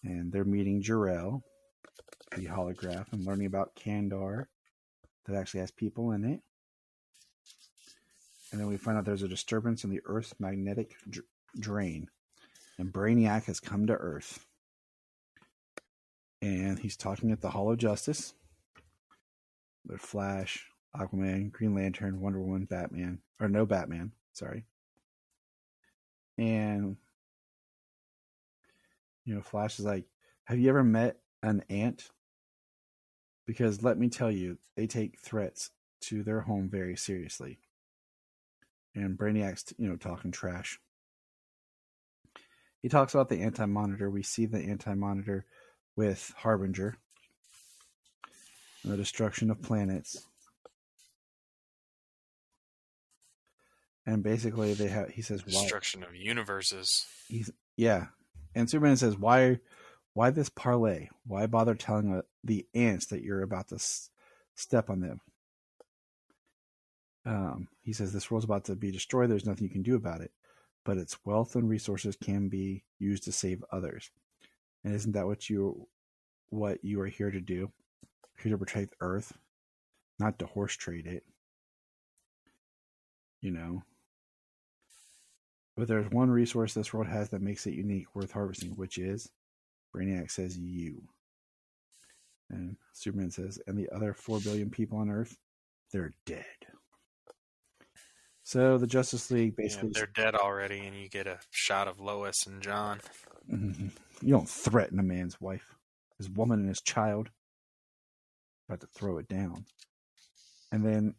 And they're meeting Jor-El, the holograph, and learning about Kandar that actually has people in it. And then we find out there's a disturbance in the Earth's magnetic drain. And Brainiac has come to Earth. And he's talking at the Hall of Justice. With Flash, Aquaman, Green Lantern, Wonder Woman, Batman. Or no Batman, sorry. And, Flash is like, have you ever met an ant? Because let me tell you, they take threats to their home very seriously. And Brainiac's, talking trash. He talks about the Anti-Monitor. We see the Anti-Monitor with Harbinger. And the destruction of planets. And basically he says, why? Destruction of universes. And Superman says, why this parlay? Why bother telling the ants that you're about to step on them? He says, this world's about to be destroyed. There's nothing you can do about it. But its wealth and resources can be used to save others. And isn't that what you are here to do? Here to protect Earth, not to horse trade it. But there's one resource this world has that makes it unique, worth harvesting, which is, Brainiac says, you. And Superman says, and the other 4 billion people on Earth, they're dead. So the Justice League basically... Yeah, they're dead already, and you get a shot of Lois and John. Mm-hmm. You don't threaten a man's wife, his woman, and his child. About to throw it down. And then,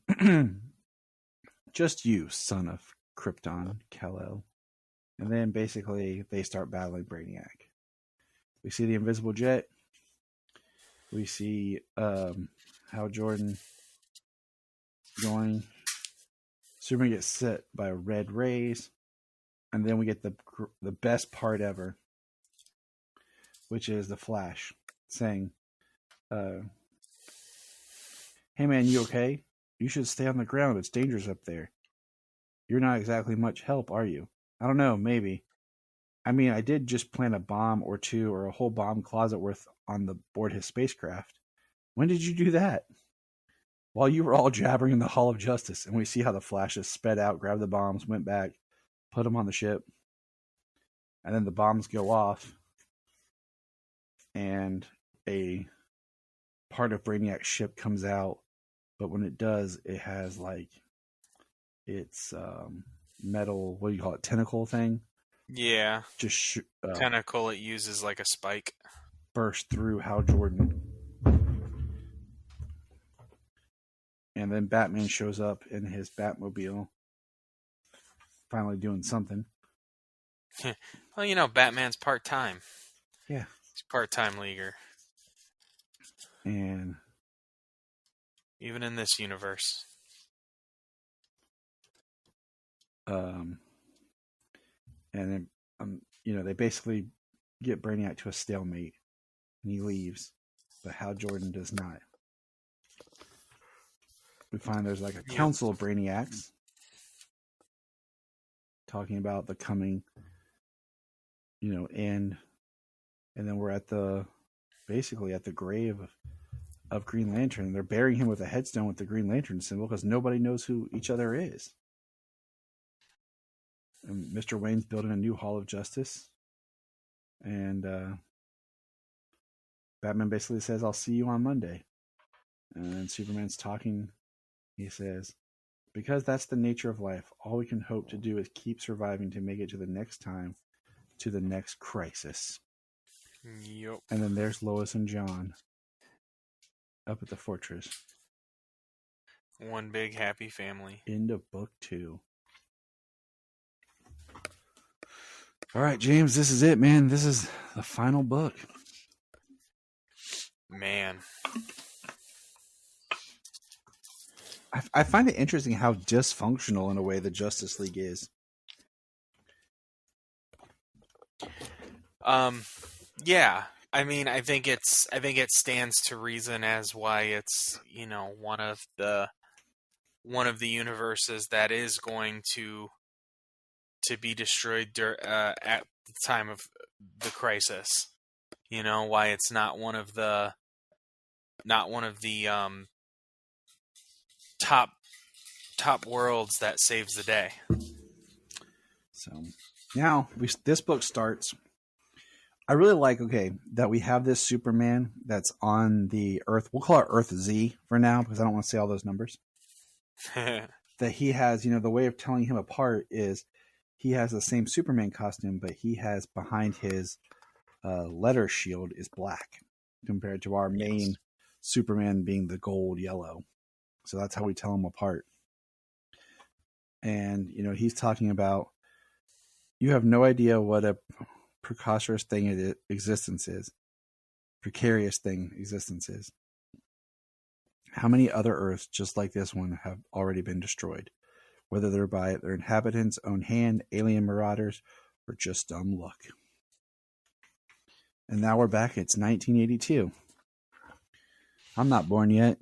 just you, son of Krypton, Kal-El. And then basically they start battling Brainiac. We see the invisible jet. We see Hal Jordan going. Superman gets set by red rays. And then we get the best part ever, which is the Flash saying, hey man, you okay? You should stay on the ground. It's dangerous up there. You're not exactly much help, are you? I don't know, maybe. I mean, I did just plant a bomb or two or a whole bomb closet worth on the board his spacecraft. When did you do that? While you were all jabbering in the Hall of Justice, and we see how the Flash is sped out, grabbed the bombs, went back, put them on the ship, and then the bombs go off, and a part of Brainiac's ship comes out, but when it does, it has like its metal, what do you call it, tentacle thing? Yeah. Just Tentacle it uses like a spike. Burst through Hal Jordan. And then Batman shows up in his Batmobile, finally doing something. Well, Batman's part-time. Yeah. He's part-time leaguer. And even in this universe. And then, they basically get Brainiac to a stalemate, and he leaves, but Hal Jordan does not. We find there's like a council of Brainiacs talking about the coming, end, and then we're basically at the grave of Green Lantern. They're burying him with a headstone with the Green Lantern symbol because nobody knows who each other is. And Mr. Wayne's building a new Hall of Justice. And Batman basically says, I'll see you on Monday. And then Superman's talking. He says, because that's the nature of life. All we can hope to do is keep surviving to make it to the next time, to the next crisis. Yep. And then there's Lois and John up at the fortress. One big happy family. End of book 2. All right, James, this is it, man. This is the final book. Man. I find it interesting how dysfunctional, in a way, the Justice League is. Yeah. I mean, I think it stands to reason as why it's, one of the universes that is going to be destroyed at the time of the crisis. Why it's not one of the top worlds that saves the day. So now this book starts. I really like, that we have this Superman that's on the Earth. We'll call it Earth Z for now because I don't want to say all those numbers. That he has, the way of telling him apart is he has the same Superman costume, but he has behind his letter shield is black compared to our main Superman being the gold yellow. So that's how we tell him apart. And, he's talking about, you have no idea what a precarious thing existence is. Precarious thing existence is. How many other Earths just like this one have already been destroyed? Whether they're by their inhabitants' own hand, alien marauders, or just dumb luck. And now we're back. It's 1982. I'm not born yet.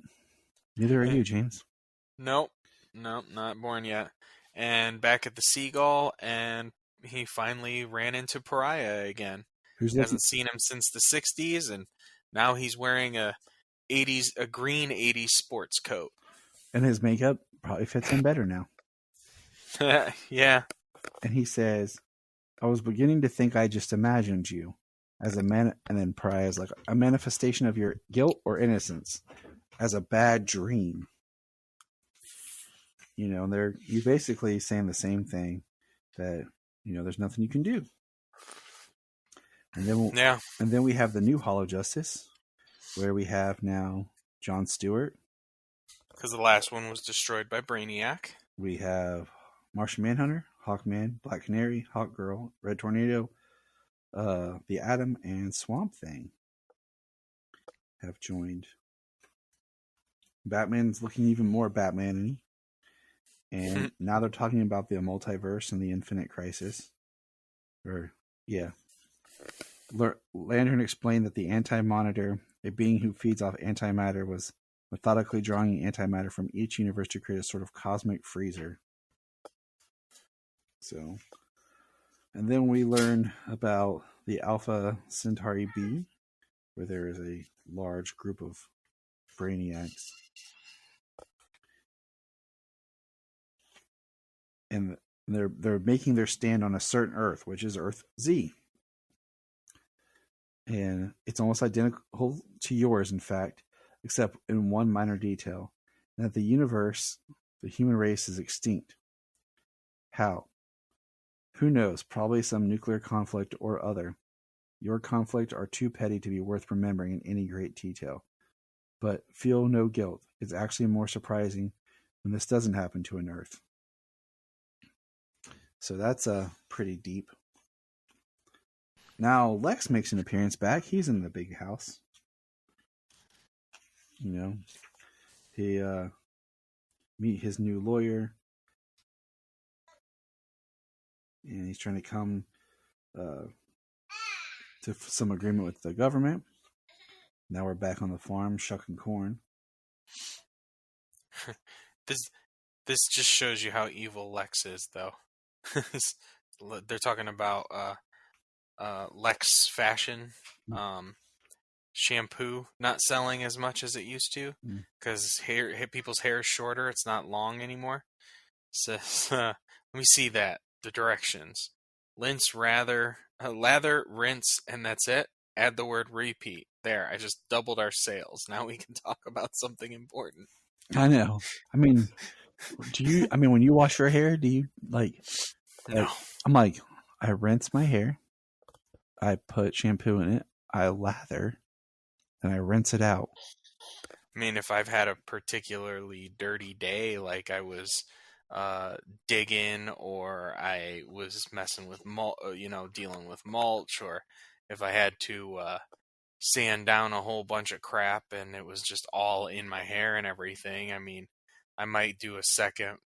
Neither are you, James. Nope, not born yet. And back at the Seagull, and he finally ran into Pariah again. Hasn't seen him since the 60s, and now he's wearing a green 80s sports coat. And his makeup probably fits him better now. Yeah. And he says, I was beginning to think I just imagined you as a man. And then Pariah's like, a manifestation of your guilt or innocence as a bad dream. You're basically saying the same thing, that, there's nothing you can do. And then we have the new Hall of Justice, where we have now John Stewart. Because the last one was destroyed by Brainiac. We have Martian Manhunter, Hawkman, Black Canary, Hawkgirl, Red Tornado, the Atom, and Swamp Thing have joined. Batman's looking even more Batman-y. And now they're talking about the multiverse and the Infinite Crisis. Lantern explained that the Anti-Monitor, a being who feeds off antimatter, was methodically drawing antimatter from each universe to create a sort of cosmic freezer. So, and then we learn about the Alpha Centauri B, where there is a large group of Brainiacs. And They're making their stand on a certain Earth, which is Earth Z. And it's almost identical to yours, in fact, except in one minor detail, that the universe, the human race, is extinct. How? Who knows? Probably some nuclear conflict or other. Your conflict are too petty to be worth remembering in any great detail. But feel no guilt. It's actually more surprising when this doesn't happen to an Earth. So that's pretty deep. Now Lex makes an appearance back. He's in the big house. You know, he meet his new lawyer, and he's trying to come to some agreement with the government. Now we're back on the farm shucking corn. This just shows you how evil Lex is, though. They're talking about Lex Fashion shampoo not selling as much as it used to because people's hair is shorter. It's not long anymore. So let me see the directions. Lather, rinse, and that's it. Add the word repeat. There, I just doubled our sales. Now we can talk about something important. I know. I mean, when you wash your hair, do you No. I'm like, I rinse my hair, I put shampoo in it, I lather, and I rinse it out. I mean, if I've had a particularly dirty day, like I was digging, or I was messing with dealing with mulch, or if I had to sand down a whole bunch of crap and it was just all in my hair and everything, I mean, I might do a second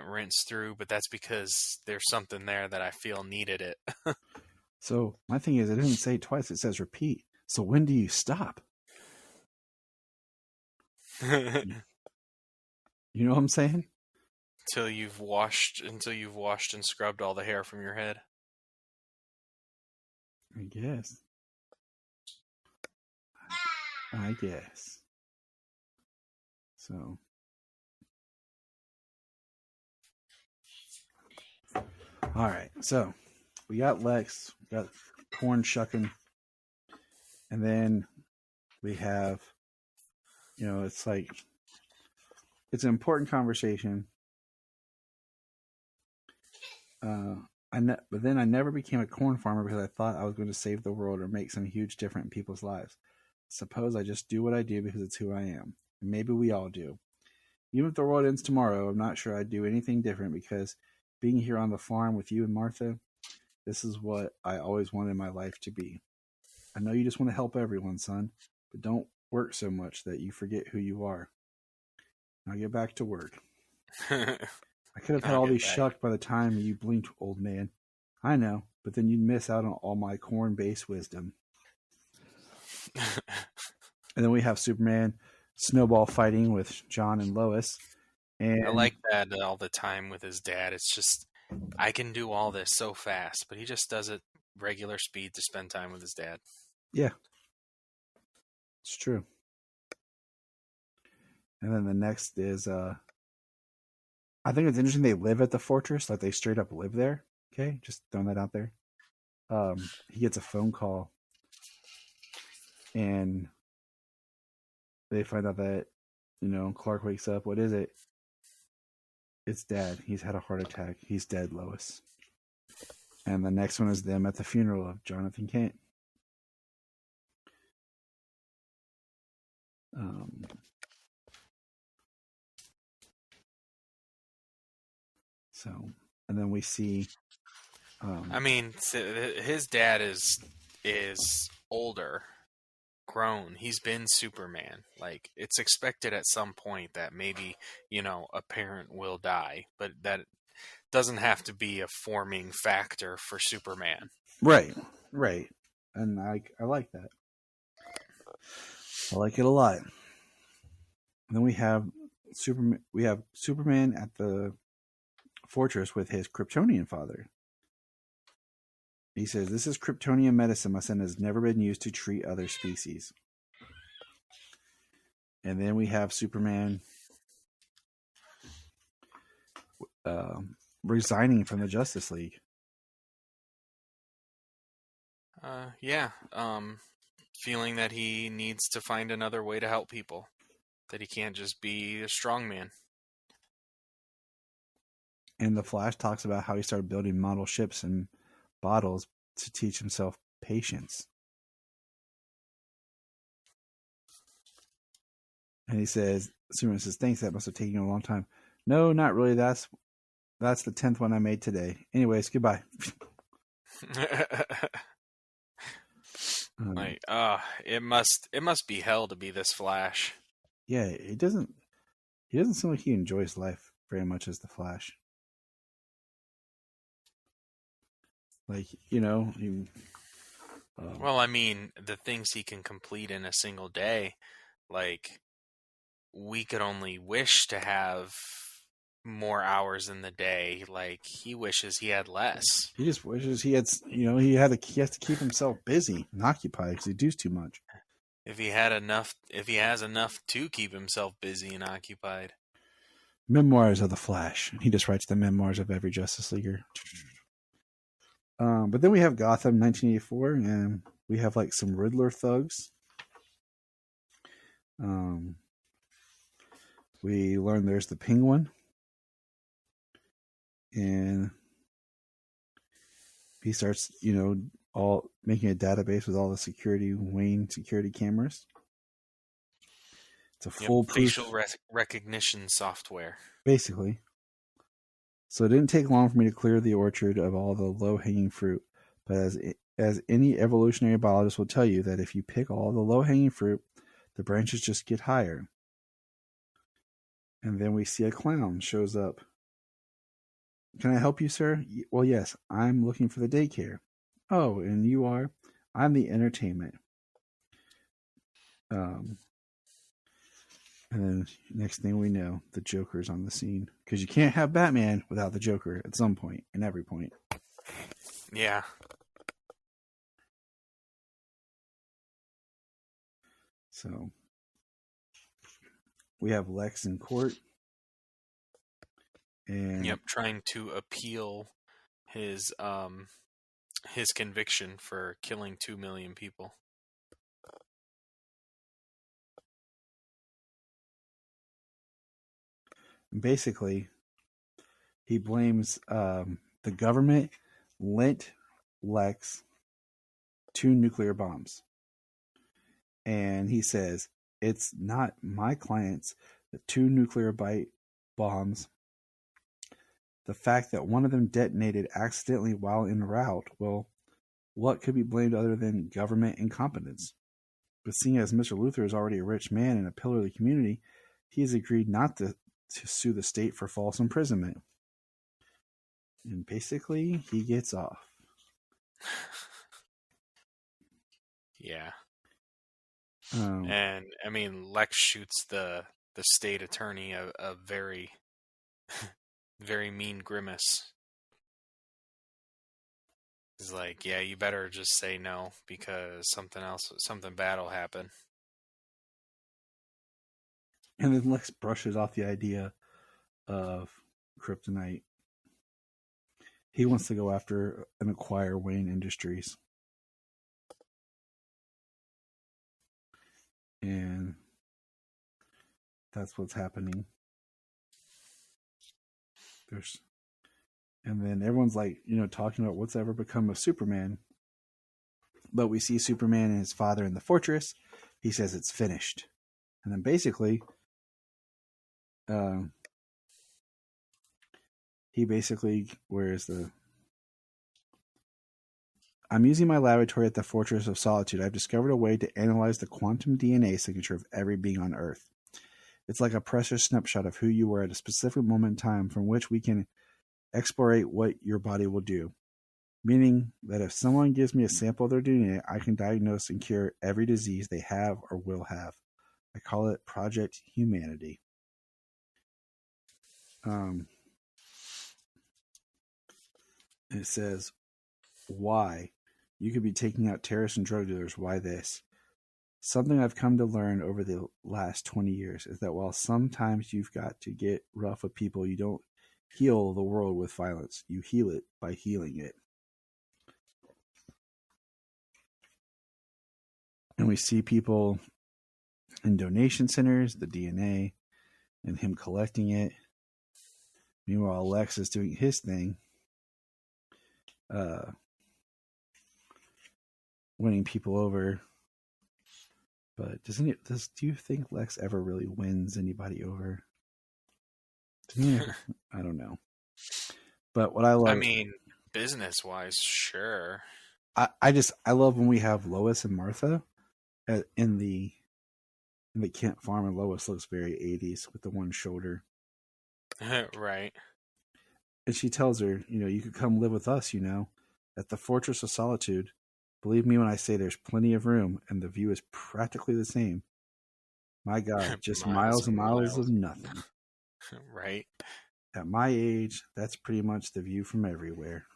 rinse through, but that's because there's something there that I feel needed it. So my thing is, it didn't say it twice, it says repeat. So when do you stop? You know what I'm saying? Until you've washed and scrubbed all the hair from your head. I guess. So. All right. So we got Lex, we got corn shucking, and then we have, it's like, it's an important conversation. But then I never became a corn farmer because I thought I was going to save the world or make some huge difference in people's lives. Suppose I just do what I do because it's who I am. And maybe we all do. Even if the world ends tomorrow, I'm not sure I'd do anything different because being here on the farm with you and Martha, this is what I always wanted my life to be. I know you just want to help everyone, son, but don't work so much that you forget who you are. Now get back to work. I could have had all these shucked by the time you blinked, old man. I know, but then you'd miss out on all my corn-based wisdom. And then we have Superman snowball fighting with John and Lois. And I like that all the time with his dad. It's just, I can do all this so fast, but he just does it regular speed to spend time with his dad. Yeah. It's true. And then the next is, I think it's interesting they live at the fortress, like they straight up live there. Okay, just throwing that out there. He gets a phone call, and they find out that, Clark wakes up. What is it? It's Dad. He's had a heart attack. He's dead, Lois. And the next one is them at the funeral of Jonathan Kent. So, and then we see. I mean, his dad is older, grown. He's been Superman. Like, it's expected at some point that maybe, a parent will die, but that doesn't have to be a forming factor for Superman. Right. And I like that. I like it a lot. And then we have Superman at the fortress with his Kryptonian father. He says, "This is Kryptonian medicine my son has never been used to treat other species." And then we have Superman resigning from the Justice League. Yeah. Feeling that he needs to find another way to help people. That he can't just be a strongman. And the Flash talks about how he started building model ships and bottles to teach himself patience. And he says, Superman says, thanks, that must have taken you a long time. No, not really. That's the 10th one I made today. Anyways, goodbye. It must be hell to be this Flash. Yeah, he doesn't seem like he enjoys life very much as the Flash. Like, well, I mean, the things he can complete in a single day, like, we could only wish to have more hours in the day. Like, he wishes he had less. He just wishes he had, he has to keep himself busy and occupied because he does too much. If he has enough to keep himself busy and occupied. Memoirs of the Flash. He just writes the memoirs of every Justice Leaguer. But then we have Gotham 1984, and we have like some Riddler thugs. We learn there's the Penguin, and he starts, all making a database with all the Wayne security cameras. It's a foolproof facial recognition software, basically. So it didn't take long for me to clear the orchard of all the low-hanging fruit. But as any evolutionary biologist will tell you, that if you pick all the low-hanging fruit, the branches just get higher. And then we see a clown shows up. Can I help you, sir? Well, yes, I'm looking for the daycare. Oh, and you are? I'm the entertainment. And then next thing we know, the Joker's on the scene. Because you can't have Batman without the Joker at some point, and every point. Yeah. So we have Lex in court. And trying to appeal his conviction for killing 2 million people. Basically, he blames the government lent Lex 2 nuclear bombs. And he says, it's not my clients, the 2 nuclear bombs. The fact that one of them detonated accidentally while en route, well, what could be blamed other than government incompetence? But seeing as Mr. Luthor is already a rich man and a pillar of the community, he has agreed not to sue the state for false imprisonment. And basically, he gets off. Yeah. And, I mean, Lex shoots the state attorney a very, very mean grimace. He's like, yeah, you better just say no, because something bad will happen. And then Lex brushes off the idea of kryptonite. He wants to go after and acquire Wayne Industries. And that's what's happening. And then everyone's like, talking about what's ever become of Superman. But we see Superman and his father in the fortress. He says it's finished. And then basically, I'm using my laboratory at the Fortress of Solitude. I've discovered a way to analyze the quantum DNA signature of every being on Earth. It's like a precious snapshot of who you were at a specific moment in time, from which we can explorate what your body will do. Meaning that if someone gives me a sample of their DNA, I can diagnose and cure every disease they have or will have. I call it Project Humanity. It says, why? You could be taking out terrorists and drug dealers. Why this? Something I've come to learn over the last 20 years is that while sometimes you've got to get rough with people you don't heal the world with violence. You heal it by healing it. And we see people in donation centers, the DNA, and him collecting it. Meanwhile, Lex is doing his thing, winning people over. But do you think Lex ever really wins anybody over? I don't know. But what I love, I mean, business-wise, sure. I love when we have Lois and Martha in the Kent farm, and Lois looks very 80s with the one shoulder. Right. And she tells her, you could come live with us, at the Fortress of Solitude. Believe me when I say there's plenty of room, and the view is practically the same. My God, just miles and miles of nothing. Right. At my age, that's pretty much the view from everywhere.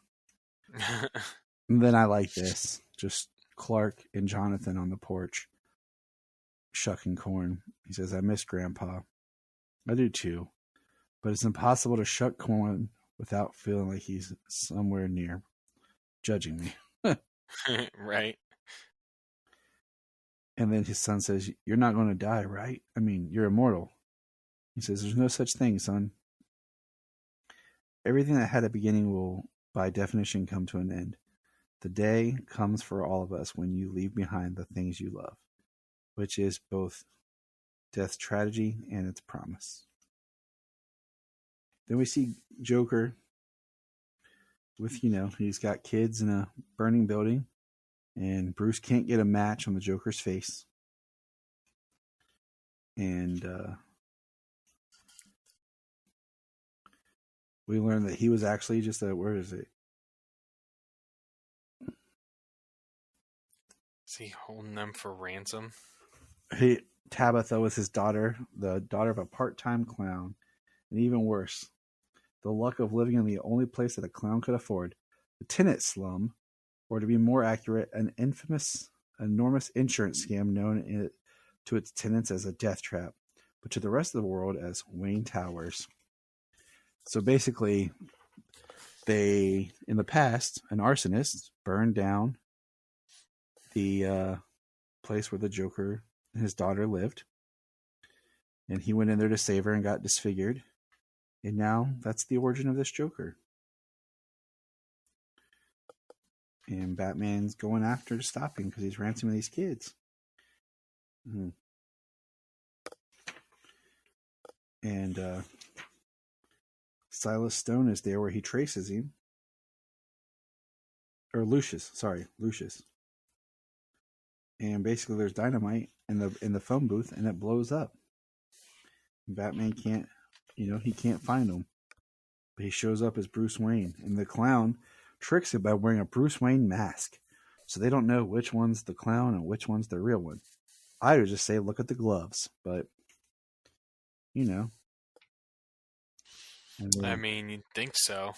And then I like this. Just Clark and Jonathan on the porch, shucking corn. He says, I miss Grandpa. I do too. But it's impossible to shuck corn without feeling like he's somewhere near judging me. Right. And then his son says, you're not going to die, right? I mean, you're immortal. He says, there's no such thing, son. Everything that had a beginning will, by definition, come to an end. The day comes for all of us when you leave behind the things you love, which is both death's tragedy and its promise. Then we see Joker with, he's got kids in a burning building, and Bruce can't get a match on the Joker's face. And we learn that he was actually just where is it? Is he holding them for ransom? Tabitha was his daughter, the daughter of a part-time clown. And even worse, the luck of living in the only place that a clown could afford, the tenant slum, or to be more accurate, an infamous, enormous insurance scam known to its tenants as a death trap, but to the rest of the world as Wayne Towers. So basically, in the past, an arsonist burned down the place where the Joker and his daughter lived. And he went in there to save her and got disfigured. And now that's the origin of this Joker. And Batman's going after to stop him because he's ransoming these kids. And Silas Stone is there where he traces him. Or Lucius. And basically there's dynamite in the phone booth, and it blows up. Batman can't, he can't find him. But he shows up as Bruce Wayne, and the clown tricks him by wearing a Bruce Wayne mask. So they don't know which one's the clown and which one's the real one. I would just say, look at the gloves, but, And then, I mean, you'd think so.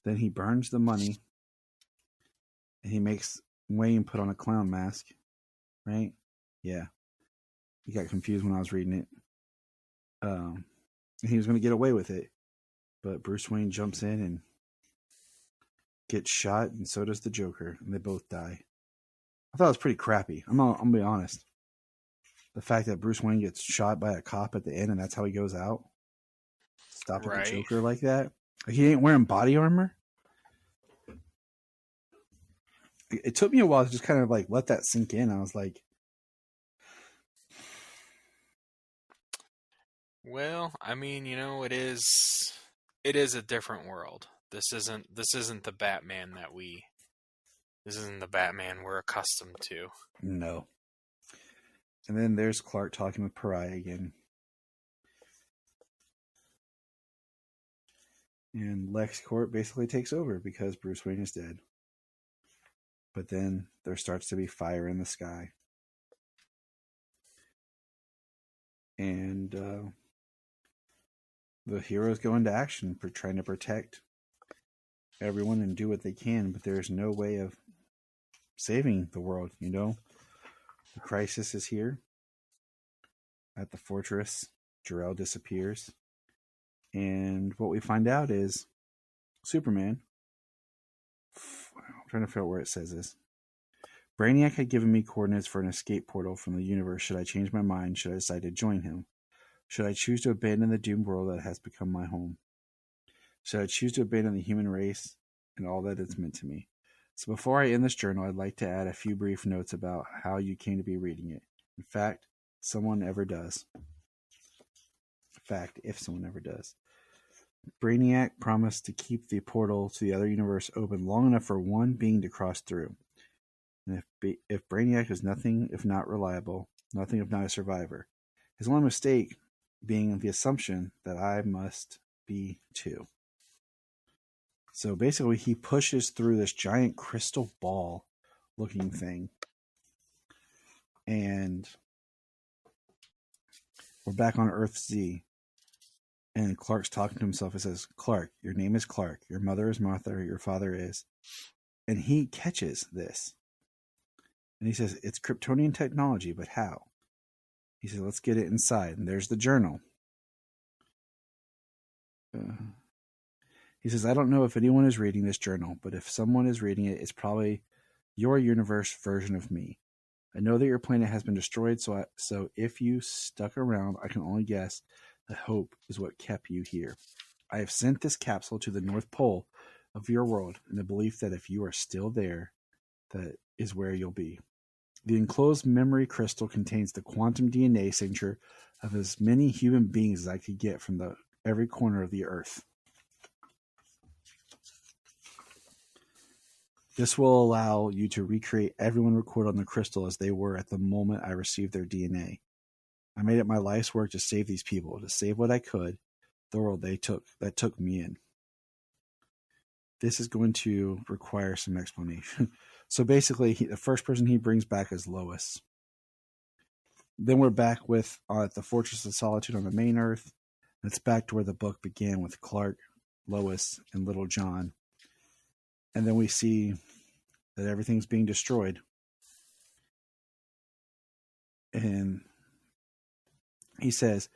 Then he burns the money, and he makes Wayne put on a clown mask, right? Yeah. He got confused when I was reading it. And he was going to get away with it, but Bruce Wayne jumps in and gets shot, and so does the Joker, and they both die. I thought it was pretty crappy. I'm gonna be honest. The fact that Bruce Wayne gets shot by a cop at the end, and that's how he goes out, stopping the Joker like that. He ain't wearing body armor. It took me a while to just kind of let that sink in. I was like, well, I mean, it is a different world. This isn't the Batman this isn't the Batman we're accustomed to. No. And then there's Clark talking with Pariah again. And LexCorp basically takes over because Bruce Wayne is dead. But then there starts to be fire in the sky. And the heroes go into action for trying to protect everyone and do what they can, but there's no way of saving the world, The crisis is here. At the fortress, Jor-El disappears. And what we find out is Superman, I'm trying to figure out where it says this. Brainiac had given me coordinates for an escape portal from the universe. Should I change my mind? Should I decide to join him? Should I choose to abandon the doomed world that has become my home? Should I choose to abandon the human race and all that it's meant to me? So before I end this journal, I'd like to add a few brief notes about how you came to be reading it. In fact, someone ever does. If someone ever does. Brainiac promised to keep the portal to the other universe open long enough for one being to cross through. And if Brainiac is nothing if not reliable, nothing if not a survivor, his only mistake being the assumption that I must be too. So basically, he pushes through this giant crystal ball looking thing. And we're back on Earth Z. And Clark's talking to himself. It says, Clark, your name is Clark. Your mother is Martha. Your father is. And he catches this. And he says, it's Kryptonian technology, but how? He says, let's get it inside. And there's the journal. He says, I don't know if anyone is reading this journal, but if someone is reading it, it's probably your universe version of me. I know that your planet has been destroyed, so if you stuck around, I can only guess that hope is what kept you here. I have sent this capsule to the North Pole of your world in the belief that if you are still there, that is where you'll be. The enclosed memory crystal contains the quantum DNA signature of as many human beings as I could get from every corner of the Earth. This will allow you to recreate everyone recorded on the crystal as they were at the moment I received their DNA. I made it my life's work to save these people, to save what I could, the world that took me in. This is going to require some explanation. So basically, the first person he brings back is Lois. Then we're back with at the Fortress of Solitude on the main Earth. It's back to where the book began with Clark, Lois, and Little John. And then we see that everything's being destroyed. And he says,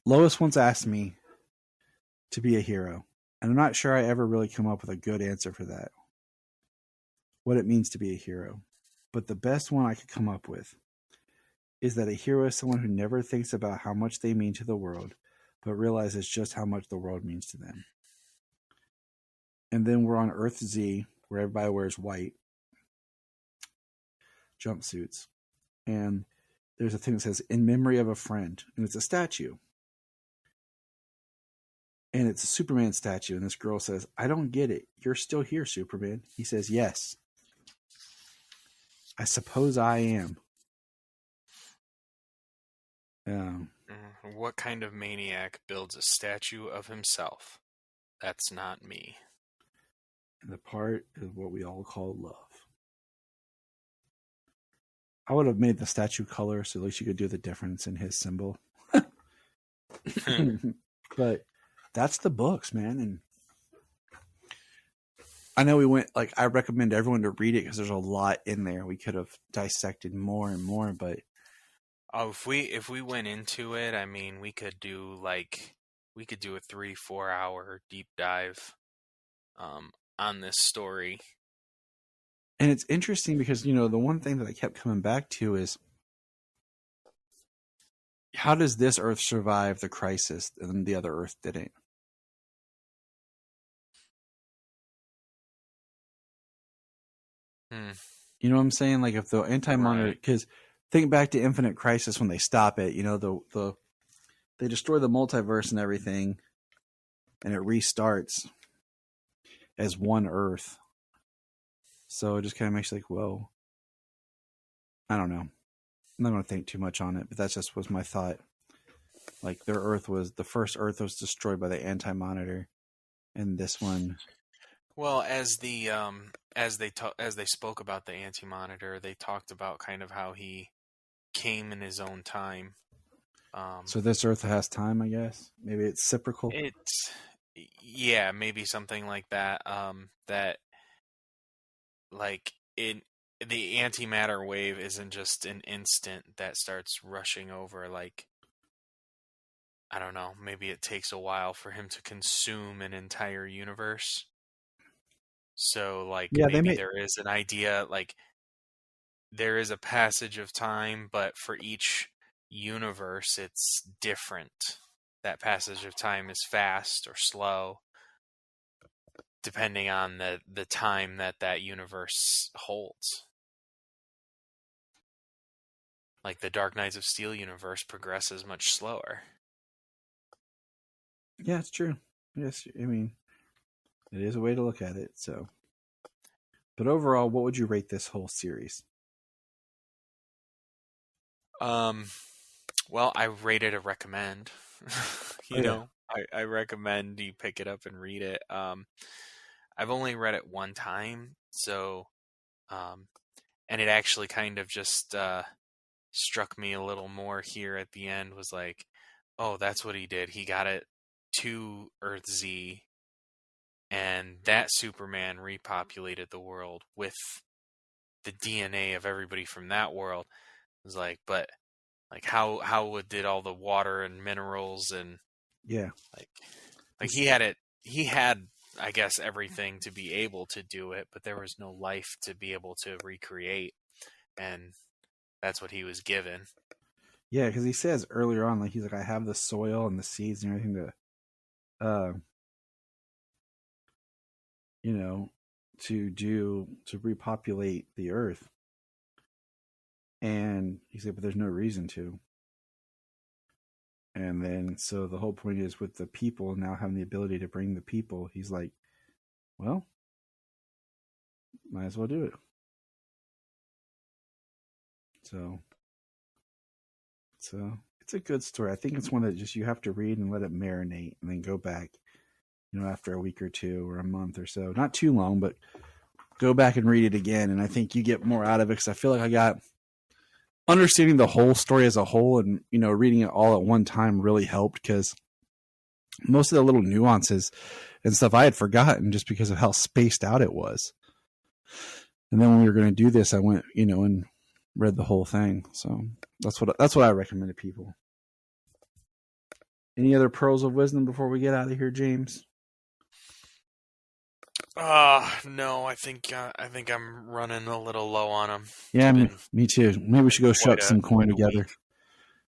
Lois once asked me to be a hero. And I'm not sure I ever really come up with a good answer for that. What it means to be a hero. But the best one I could come up with is that a hero is someone who never thinks about how much they mean to the world, but realizes just how much the world means to them. And then we're on Earth Z, where everybody wears white jumpsuits. And there's a thing that says, in memory of a friend. And it's a statue. And it's a Superman statue. And this girl says, I don't get it. You're still here, Superman. He says, yes. I suppose I am. What kind of maniac builds a statue of himself? That's not me. And the part is what we all call love. I would have made the statue color so at least you could do the difference in his symbol. But that's the books, man. And I know I recommend everyone to read it because there's a lot in there. We could have dissected more and more, but if we went into it, I mean, we could do a 3-4 hour deep dive on this story. And it's interesting because, the one thing that I kept coming back to is, how does this Earth survive the crisis and the other Earth didn't? You know what I'm saying? Like if the anti-monitor, because think back to Infinite Crisis when they stop it, they destroy the multiverse and everything, and it restarts as one Earth. So it just kind of makes you like, whoa. I don't know. I'm not going to think too much on it, but that just was my thought. Like the first Earth was destroyed by the anti-monitor, and this one. Well, as they spoke about the anti-monitor, they talked about kind of how he came in his own time. So this Earth has time, I guess. Maybe it's reciprocal. Yeah, maybe something like that. That like the antimatter wave isn't just an instant that starts rushing over. Like I don't know, maybe it takes a while for him to consume an entire universe. So, like, Yeah, maybe there is an idea, like, there is a passage of time, but for each universe, it's different. That passage of time is fast or slow, depending on the time that universe holds. Like, the Dark Knights of Steel universe progresses much slower. Yeah, it's true. Yes, I mean, it is a way to look at it. So, but overall, what would you rate this whole series? Well, I rated a recommend. Oh, yeah. I recommend you pick it up and read it. I've only read it one time, so and it actually kind of just struck me a little more here at the end. Was like, oh, that's what he did. He got it to Earth Z, and that Superman repopulated the world with the DNA of everybody from that world. It was like, but like how did all the water and minerals and Yeah, like he had I guess everything to be able to do it, but there was no life to be able to recreate, and that's what he was given. yeah, because he says earlier on, like he's like, I have the soil and the seeds and everything to, to repopulate the earth. And he said, but there's no reason to. And then, so the whole point is with the people now having the ability to bring the people, he's like, well, might as well do it. So it's a good story. I think it's one that just you have to read and let it marinate and then go back, after a week or two or a month or so. Not too long, but go back and read it again. And I think you get more out of it because I feel like I got understanding the whole story as a whole and, reading it all at one time really helped because most of the little nuances and stuff I had forgotten just because of how spaced out it was. And then when we were going to do this, I went, and read the whole thing. So that's what I recommend to people. Any other pearls of wisdom before we get out of here, James? No, I think I'm running a little low on them. Yeah, me too. Maybe we should go shuck some corn together. Week.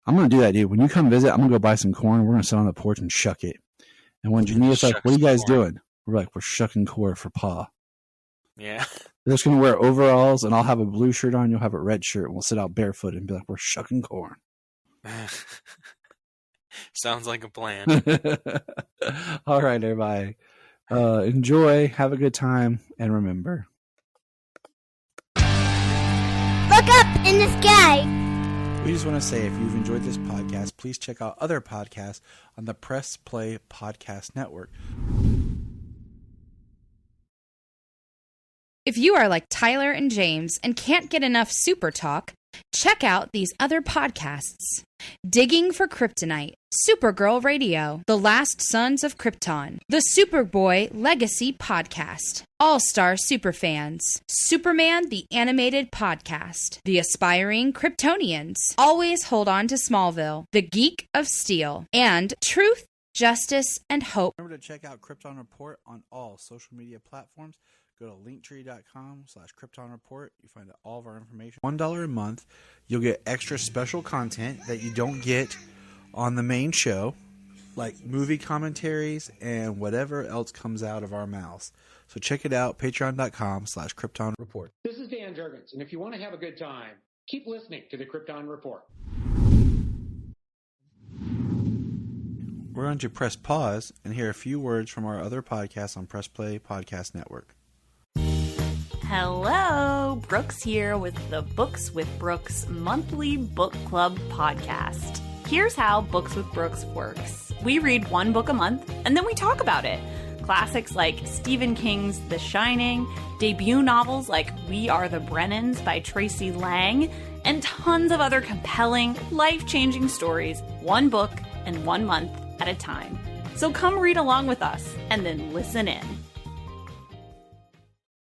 I'm going to do that, dude. When you come visit, I'm going to go buy some corn. We're going to sit on the porch and shuck it. And when Jania's like, what are you guys doing? We're like, we're shucking corn for Pa. Yeah. They're just going to wear overalls, and I'll have a blue shirt on. You'll have a red shirt, and we'll sit out barefoot and be like, we're shucking corn. Sounds like a plan. All right, everybody. Enjoy, have a good time, and remember. Look up in the sky. We just want to say if you've enjoyed this podcast, please check out other podcasts on the Press Play Podcast Network. If you are like Tyler and James and can't get enough super talk, check out these other podcasts. Digging for Kryptonite, Supergirl Radio, The Last Sons of Krypton, The Superboy Legacy Podcast, All-Star Superfans, Superman the Animated Podcast, The Aspiring Kryptonians, Always Hold On to Smallville, The Geek of Steel, and Truth, Justice, and Hope. Remember to check out Krypton Report on all social media platforms. Go to linktree.com/Krypton Report. You find all of our information. $1 a month. You'll get extra special content that you don't get on the main show, like movie commentaries and whatever else comes out of our mouths. So check it out, patreon.com/Krypton Report. This is Dan Jurgens, and if you want to have a good time, keep listening to the Krypton Report. We're going to press pause and hear a few words from our other podcasts on Press Play Podcast Network. Hello, Brooks here with the Books with Brooks monthly book club podcast. Here's how Books with Brooks works. We read one book a month, and then we talk about it. Classics like Stephen King's The Shining, debut novels like We Are the Brennans by Tracy Lang, and tons of other compelling, life-changing stories, one book and 1 month at a time. So come read along with us, and then listen in.